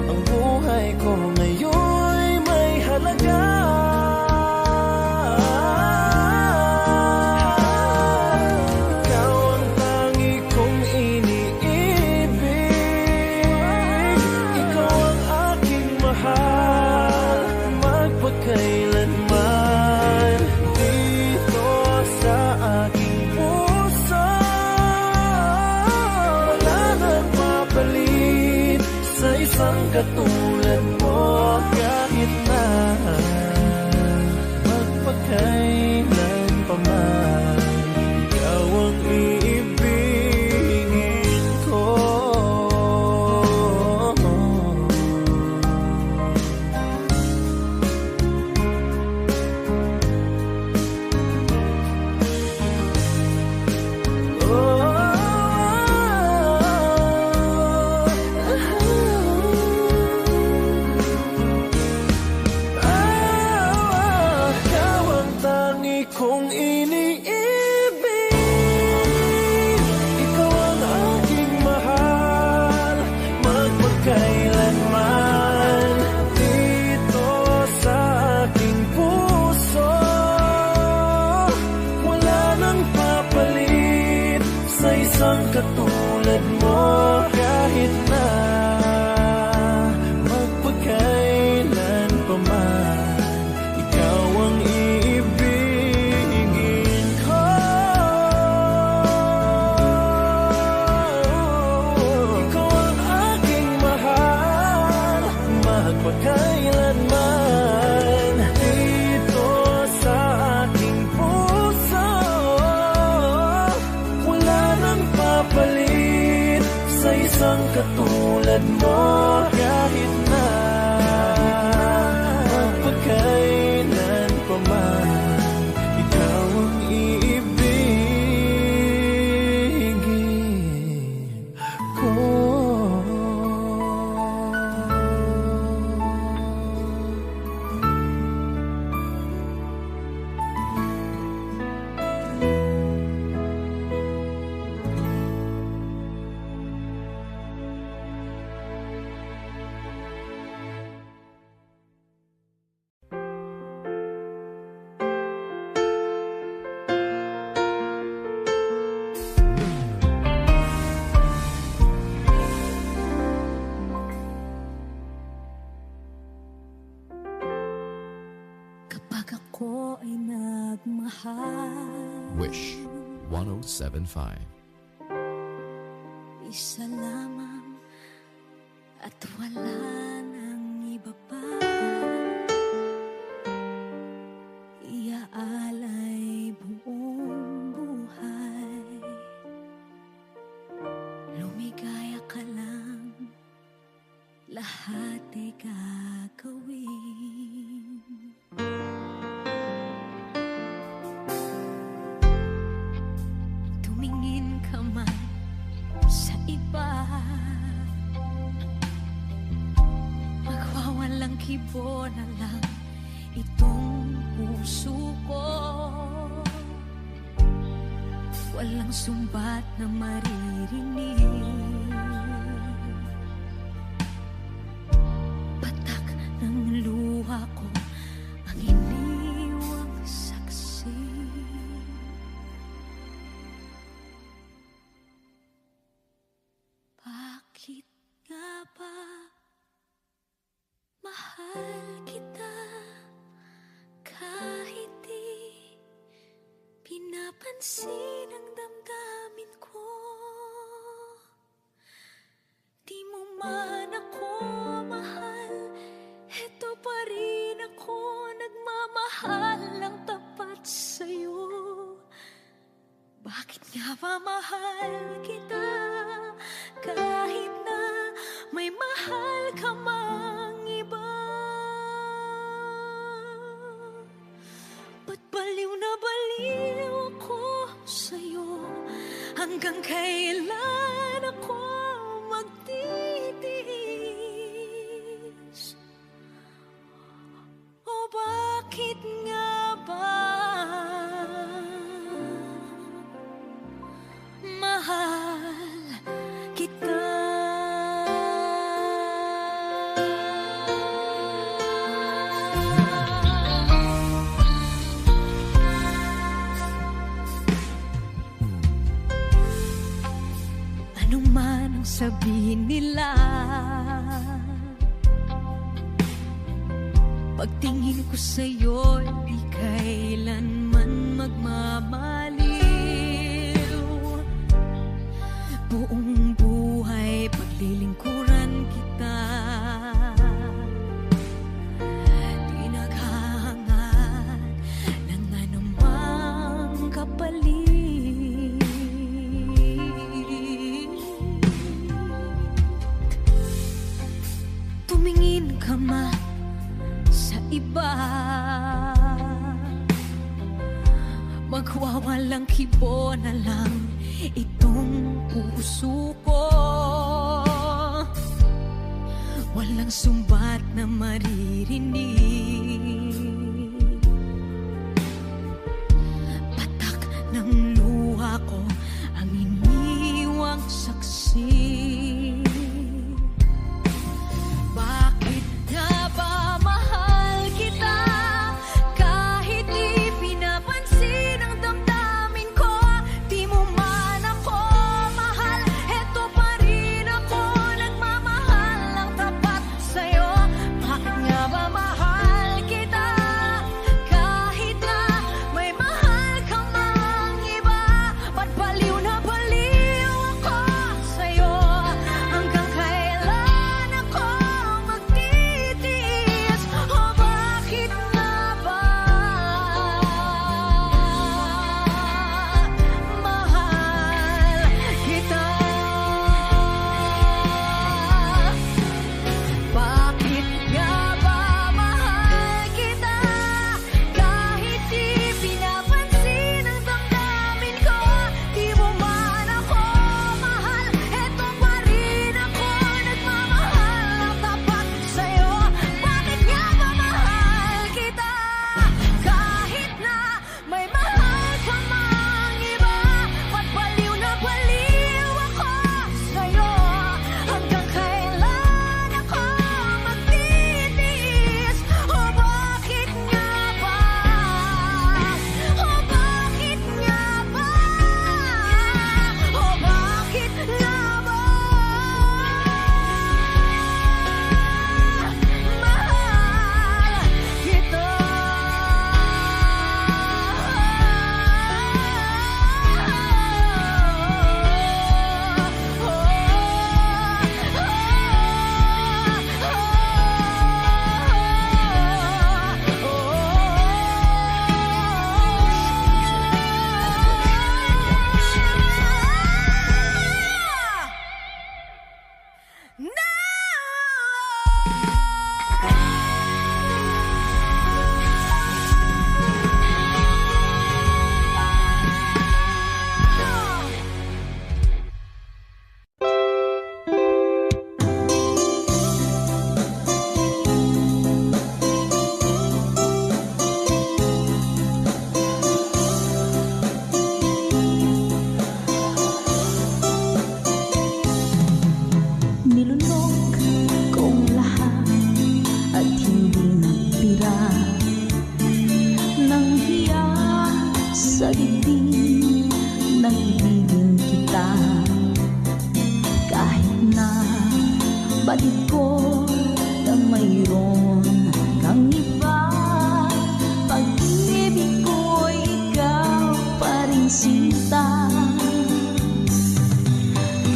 Ang buhay ko ngayon'y may halaga. Ikaw ang tangi kong iniibig, ikaw ang aking mahal, magpakailanman. Dito sa aking puso, wala nang mapalit sa isang katulad mo. Kahit na magpakailan pa man, ikaw ang iibigin ko. Ikaw ang tangi kong iniibig, ikaw ang aking mahal, magpakailanman. Dito sa aking puso, wala nang papalit sa isang katulad mo. Kahit na magpakailan pa man, ikaw ang iibigin ko. Ikaw ang aking mahal, magpakailanman. Dito sa aking puso, wala nang papalit isang katulad mo. Kahit na magpakailan pa man, ikaw ang iibigin ko.
Kapag ako ay nagmahal,
Wish 107.5.
isa lamang at wala nang iba pa. Iaalay buong buhay, lumigaya ka lang, lahat ay gagawin. Tumingin ka man sa iba, magwawalang kibo na lang itong puso ko. Walang sumbat na maririnig, patak ng luha ko ang iniwang saksi. Bakit nga ba mahal kita kahit di pinapansin ang damdamin ko? Di mo man ako mahal, eto pa rin ako nagmamahal ng tapat sa'yo. Bakit nga ba mahal kita kahit na may mahal ka mang iba? Ba't baliw na baliw ako sa'yo? Hanggang kailan ako magtitiis? O bakit nga ba mahal kita? Anong man ang sabihin nila, pagtingin ko sa'yo, di kailanman magmamaliw. Buong buhay paglilingkuran kita, di naghahangad ng anumang kapalit. Tumingin ka man sa iba, magwawalang kibo na lang itong puso ko. Walang sumbat na maririnig, patak ng luha ko ang iniwang saksi. Bakit nga ba mahal kita kahit di pinapansin ang damdamin ko? Di mo man ako mahal, eto pa rin ako nagmamahal ng tapat sa'yo. Bakit nga ba mahal kita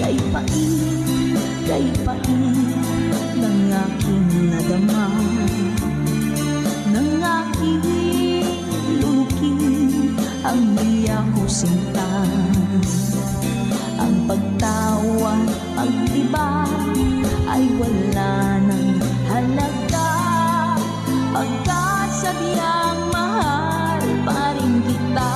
Kay pait ng aking nadama, ng aking lulukin ang milya ko sinta. Ang pagtawa, pag-iba ay wala ng halaga, pagkat sadyang mahal pa rin kita.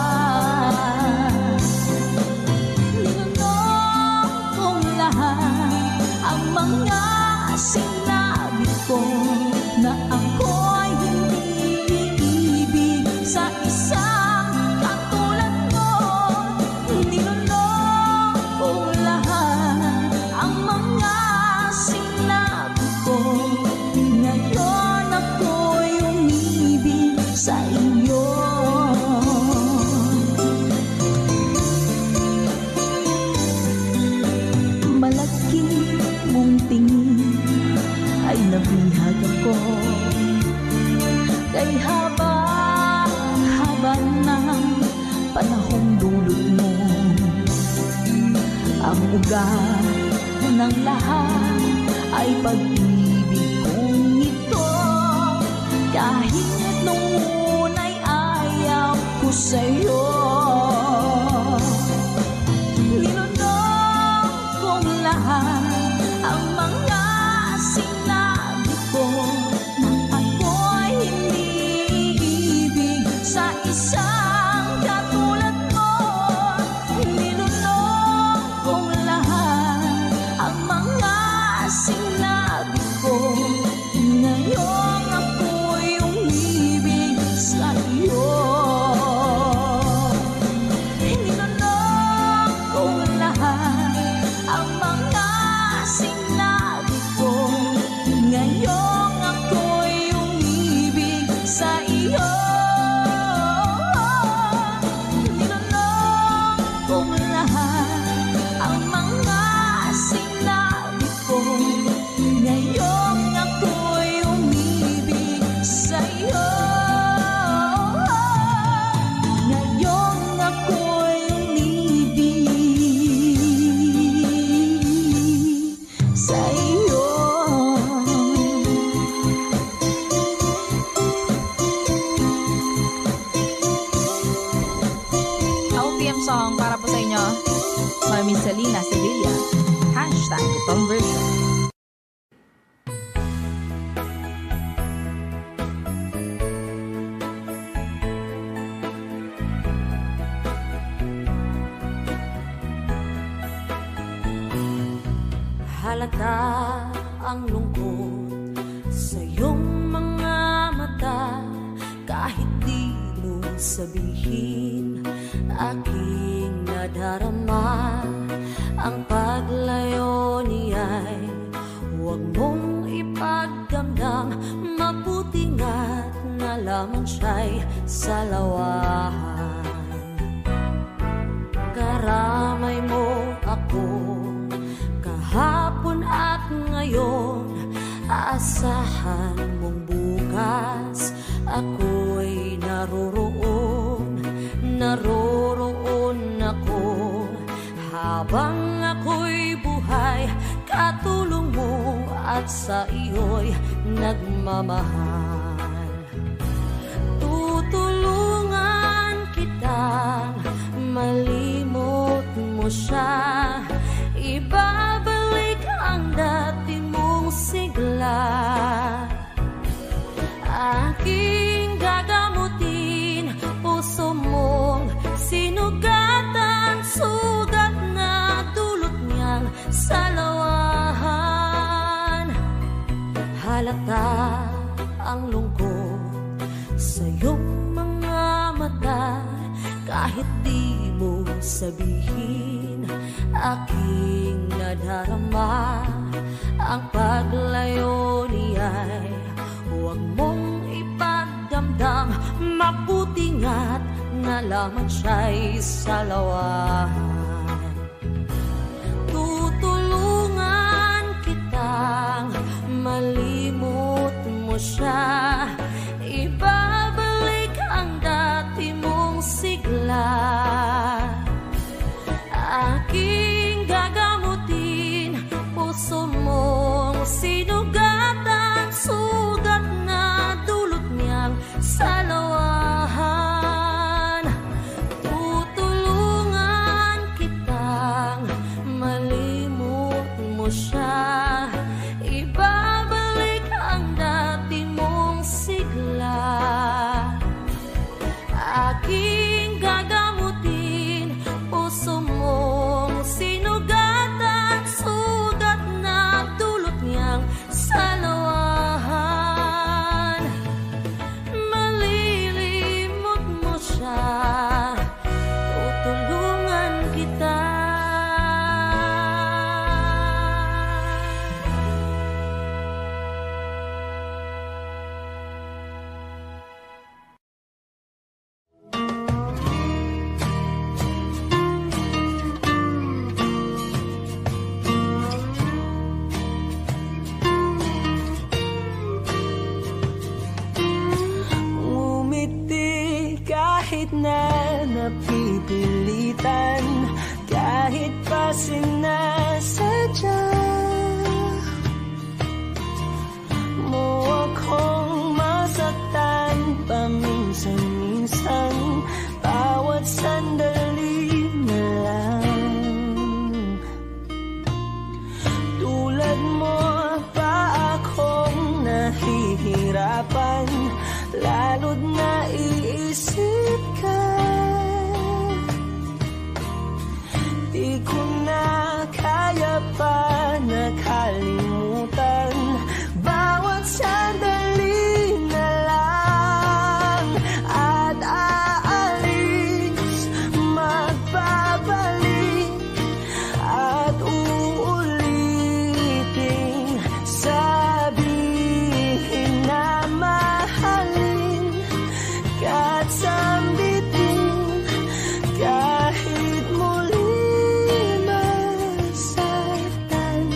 Ninunong kong lahat ang mga sinabi ko, na ako'y hindi iibig sa isang katulad mo. Ninunong kong lahat ang mga sinabi ko, ngayon ako'y umibig sa iyo. Malaki mong tingin ay nabihag ako, kay haba ng panahong dulot mo. Ang ugat ng lahat ay pag-ibig kong ito, kahit nung una'y ayaw ko sa'yo. Ninunong kong lahat ang mga sinabi ko, na ako'y hindi iibig sa isang katulad mo. Ninunong kong lahat ang mga sinabi ko, ngayon ako'y umibig sa iyo. Ninunong kong lahat ang mga sinabi ko, ngayon ako'y umibig sa iyo. Ninunong kong lahat ang mga sinabi ko, ngayon ako'y umibig sa iyo. Ngayon ako'y umibig sa iyo.
OPM song para po sa inyo, Mami Selena Sevilla. Hashtag Tom Version.
Halata ang lungkot sa iyong mga mata, kahit di mo sabihin, aking nadarama. Ang paglayo niya'y huwag mong ipagdamdam, mabuti nga't na lamang siya'y salawahan. Karamay mo ako kahapon at ngayon, asahan mong bukas ako'y naroroon ako. Habang ako'y buhay, katulong mo at sa iyo'y nagmamahal. Tutulungan kitang malimot mo siya, ibabalik ang dati mong sigla. Aking gagamutin puso mong sinugatan, sugat na dulot niyang salawahan. Halata ang lungkot sa iyong mga mata, kahit di mo sabihin, aking nadarama. Ang paglayo niya'y huwag mong ipagdamdam, mabuti nga't na lamang siya'y salawahan. Tutulungan kitang malimot mo siya, ibabalik ang dati mong sigla. Aking gagamutin siya, ibabalik ang dati mong sigla. Aking gagamutin, puso mong sinugatan, sugat na dulot niyang salawahan. Malilimot mo siya, tutulungan kita.
Kahit na napipilitan, kahit pa sinasadya mo akong masaktan paminsan-minsan, bawat sandali na lang. Tulad mo pa akong nahihirapan, lalo't naiisip ka. Di ko na kaya pa nakalimutan, bawat sandali na lang. At aalis, magbabalik, at uulitin, sabihin na mahalin at sambitin, kahit muli masaktan.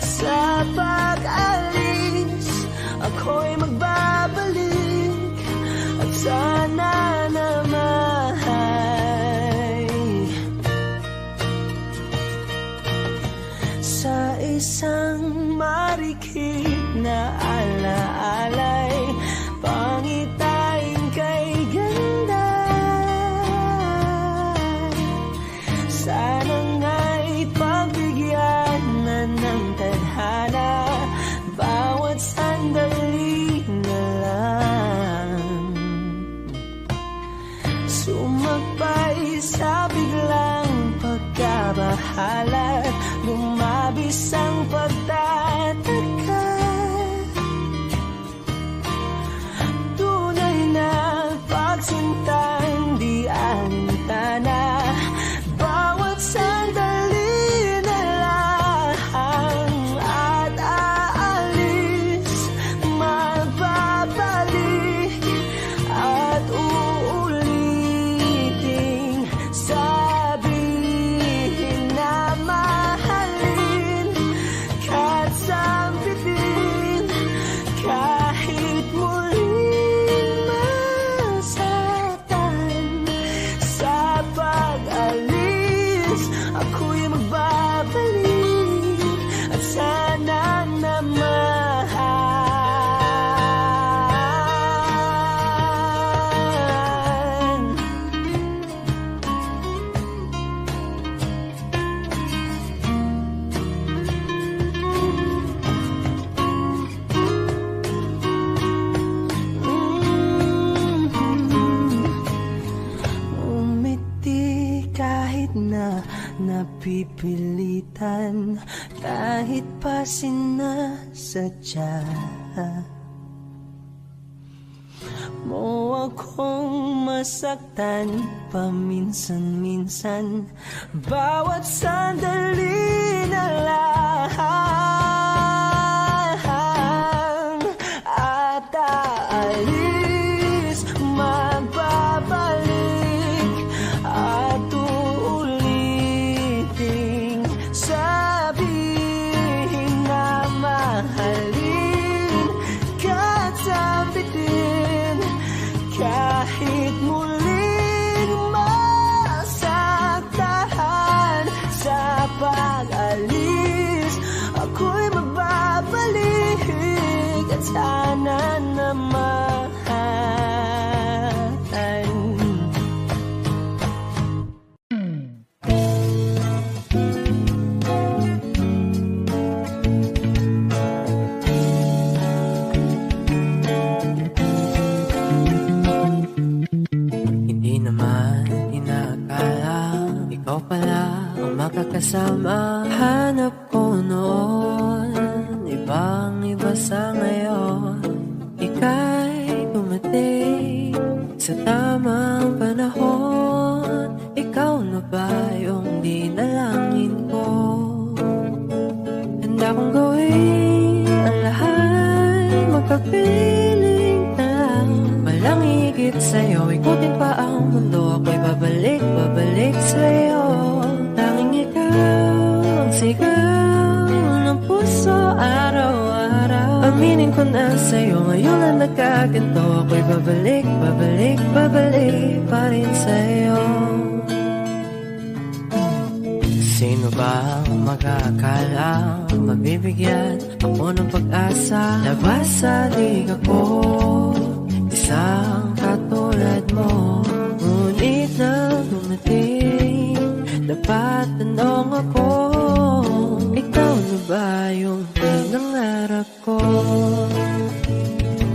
Sa pag-alis, ako'y magbabalik, at sana naman sa isang marikit na alaalay, pangitain kay ganda. Sana nga'y pagbigyan na ng tadhana, bawat sandali na lang. Sumakbay sa biglang pagkabahala, lumabis ang pagtataka. Tunay na pagsintang di alintana, bawat sandali na lang. At aalis, magbabalik, at uulitin, sabihin na mahalin, kahit sambitin, kahit muling masaktan. Sa pag-alis, ako'y magbabalik, at sana naman umiti kahit na napipilitan, kahit pa sinasadya mo akong masaktan paminsan-minsan, bawat sandali na lang. At aalis, magbabalik, at uulitin, sabihin na mahalin, kahit sambitin, kahit muling masaktan. Sa
mahanap ko noon, ibang iba sa ngayon. Ika'y dumating sa tamang panahon. Ikaw na ba yung dinalangin ko? Handa kong gawin ang lahat, magpapiling na lang. Walang higit sa'yo, ikutin pa ang mundo. Ako'y babalik, babalik sa'yo. Tanging ikaw ang sigaw ng puso araw-araw. Aminin ko na sa'yo, ngayon na nagkaganto. Ako'y babalik, babalik, babalik pa rin sa'yo. Sino ba ang mag-aakala mabibigyan ako ng pag-asa? Labas sa liga ko, isang katulad mo. Ngunit na dumating, dapat tanong ako, ikaw na ba yung pinangarap ko?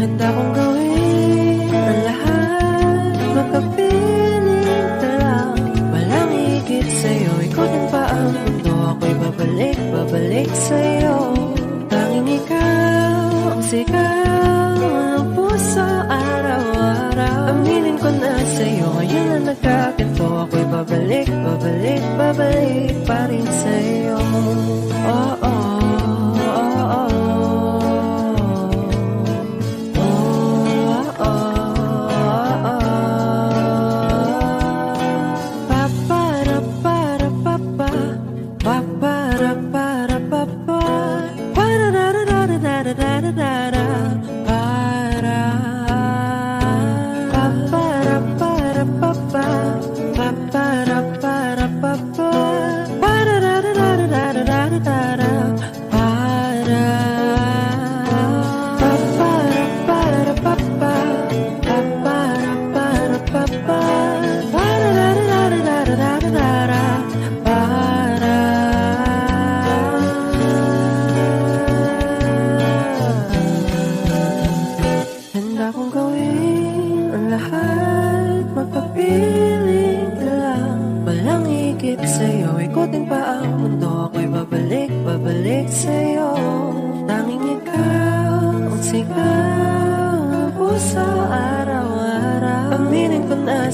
Handa kong gawin ang lahat, magkapiling ka lang. Walang higit sa'yo, ikutin pa ang mundo. Ako'y babalik, babalik sa'yo. Tanging ikaw ang sigaw ng puso araw-araw. Aminin ko na sa'yo, ngayon na nagkaganto. Ako'y babalik, babalik, babalik pa rin sa'yo. Oh, oh, oh, oh.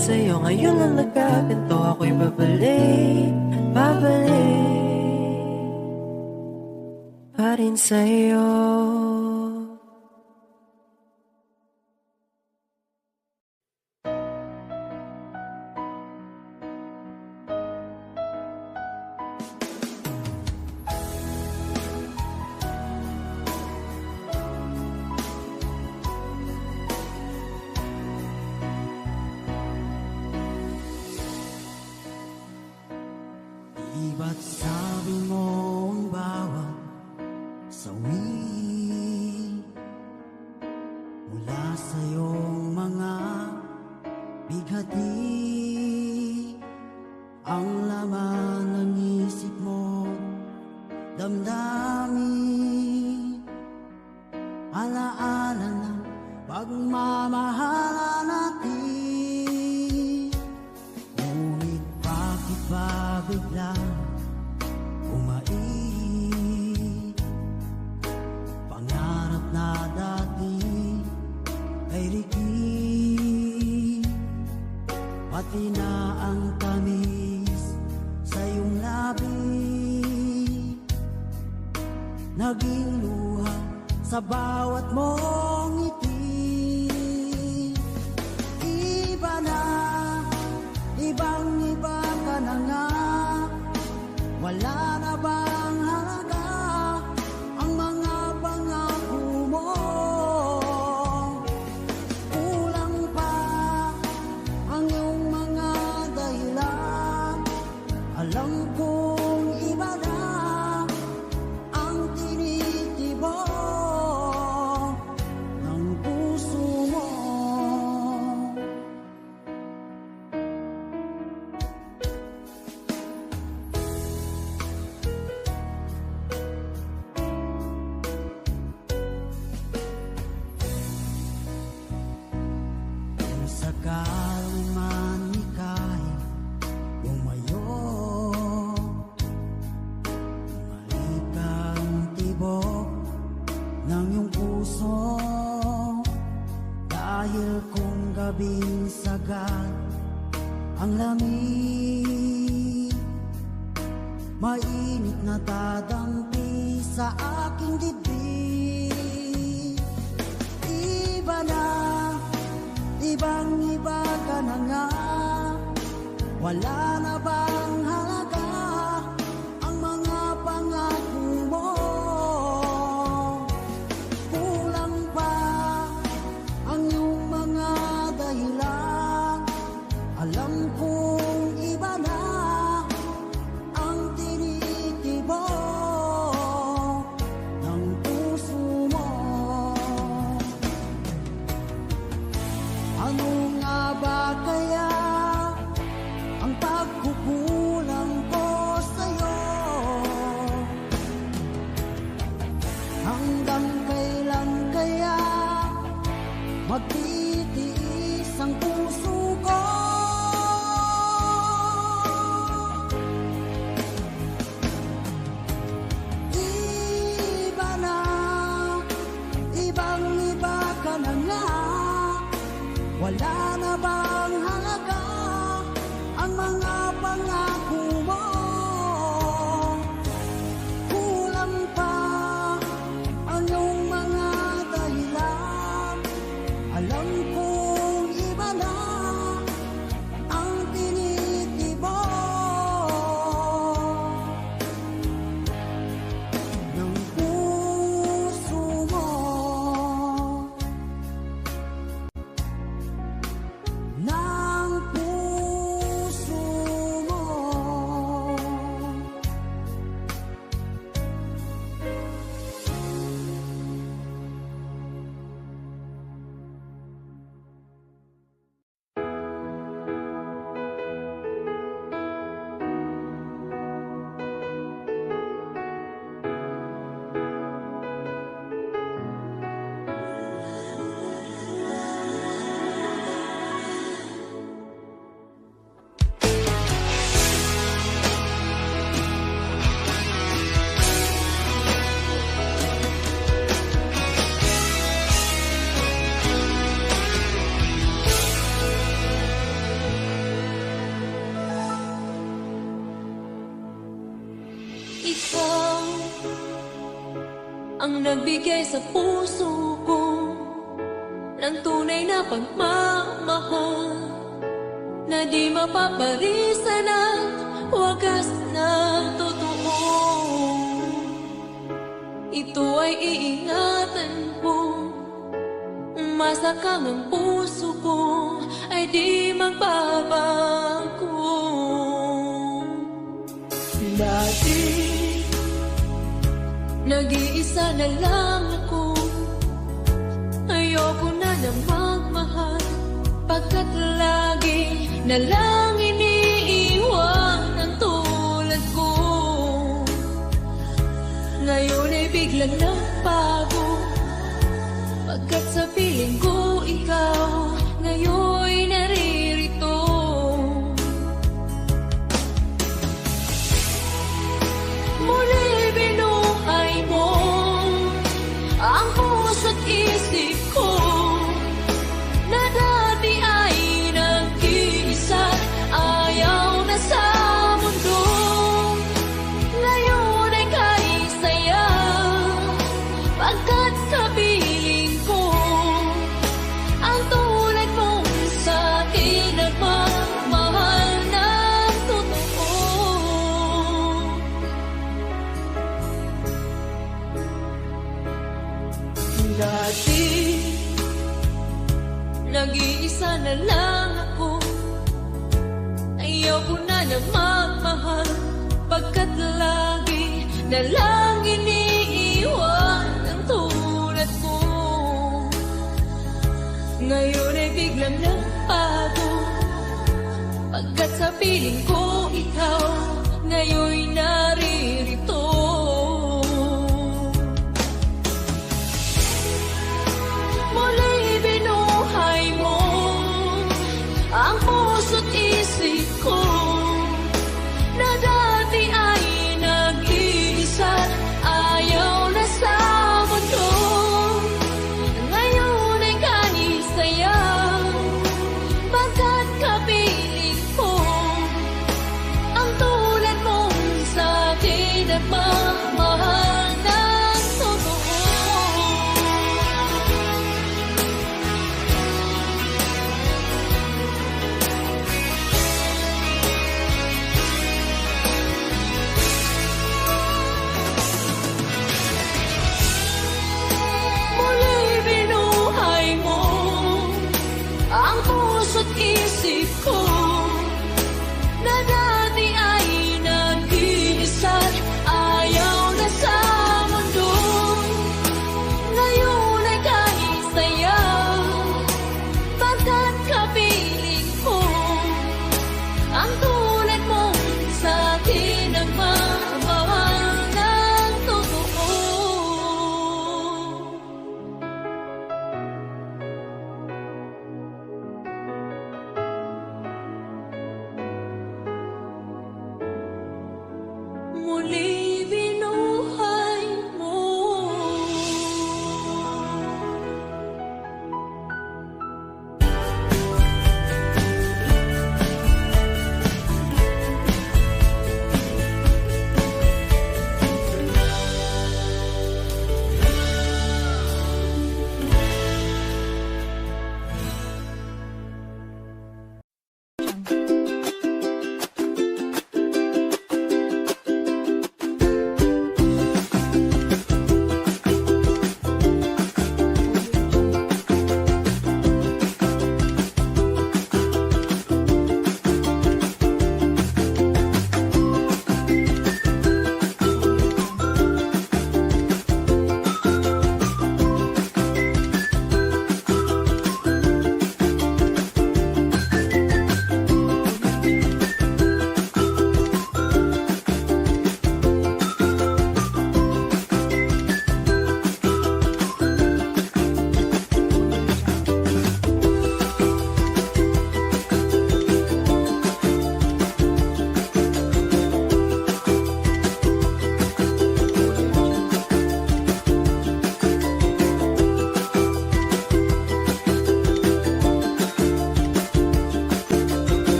Sa'yo, ngayon na nagkaganto. Ako'y babalik, babalik pa rin sa'yo.
Ba't sabi mo ang bawat sawi mula sa iyong mga bighati, ang laman ng isip mo, damdamin, alaala ng pagmamahala natin. Ngunit bakit ba biglang pangarap na dati ay riki, pati na ang tamis sa iyong labi, naging luha sa bawat mong ngiti. Iba na, ibang-iba ka na nga, wala na bang halaga ang mga pangako mo? Kulang pa ang iyong mga dahilan. Alam kong iba na ang tinitibok ng puso mo. gabing sagad ang lamig, mainit na dadampi sa aking dibdib. Iba na, ibang-iba ka na nga, wala na bang halaga ang mga pangako mo? Kulang pa ang iyong mga dahilan, alam kong iba na ang tinitibok ng puso mo. Ano nga ba kaya ang pagkukulang ko sa'yo? Hanggang kailan kaya magtitiis ang puso ko? Iba na, ibang-iba ka na nga, wala na bang halaga ang mga pangako mo? Kulang pa ang iyong mga dahilan, alam kong iba na ang tinitibok ng puso mo. Ng puso mo.
Ikaw ang nagbigay sa puso ko ng tunay na pagmamahal na di mapaparisan at wagas na totoo. Ito ay iingatan ko, masakang ang puso ko ay di magbabago. Dati nag-iisa na lang ako, ayoko na na magmahal, pagkat lagi na lang iniiwan ang tulad ko. Ngayon ay biglang nagbago, pagkat sa piling ko ikaw ngayon naririto. Muli binuhay mo ang puso't isip ko na dati ay nag-iisa, ayaw na sa mundo. Ngayon ay kahit saya, pagkat sa piling ko ang tulad mong sa'kin nagmamahal ng totoo. Dati nag-iisa na lang ako, ayaw ko na na magmahal, pagkat lagi na lang iniiwan ang tulad ko. Ngayon ay biglang nagbago, pagkat sa piling ko ikaw ngayon naririto. Muli binuhay mo ang puso't isip ko na dati ay nag-iisa, ayaw na sa mundo. Ngayon ay kahit saya, isip ko.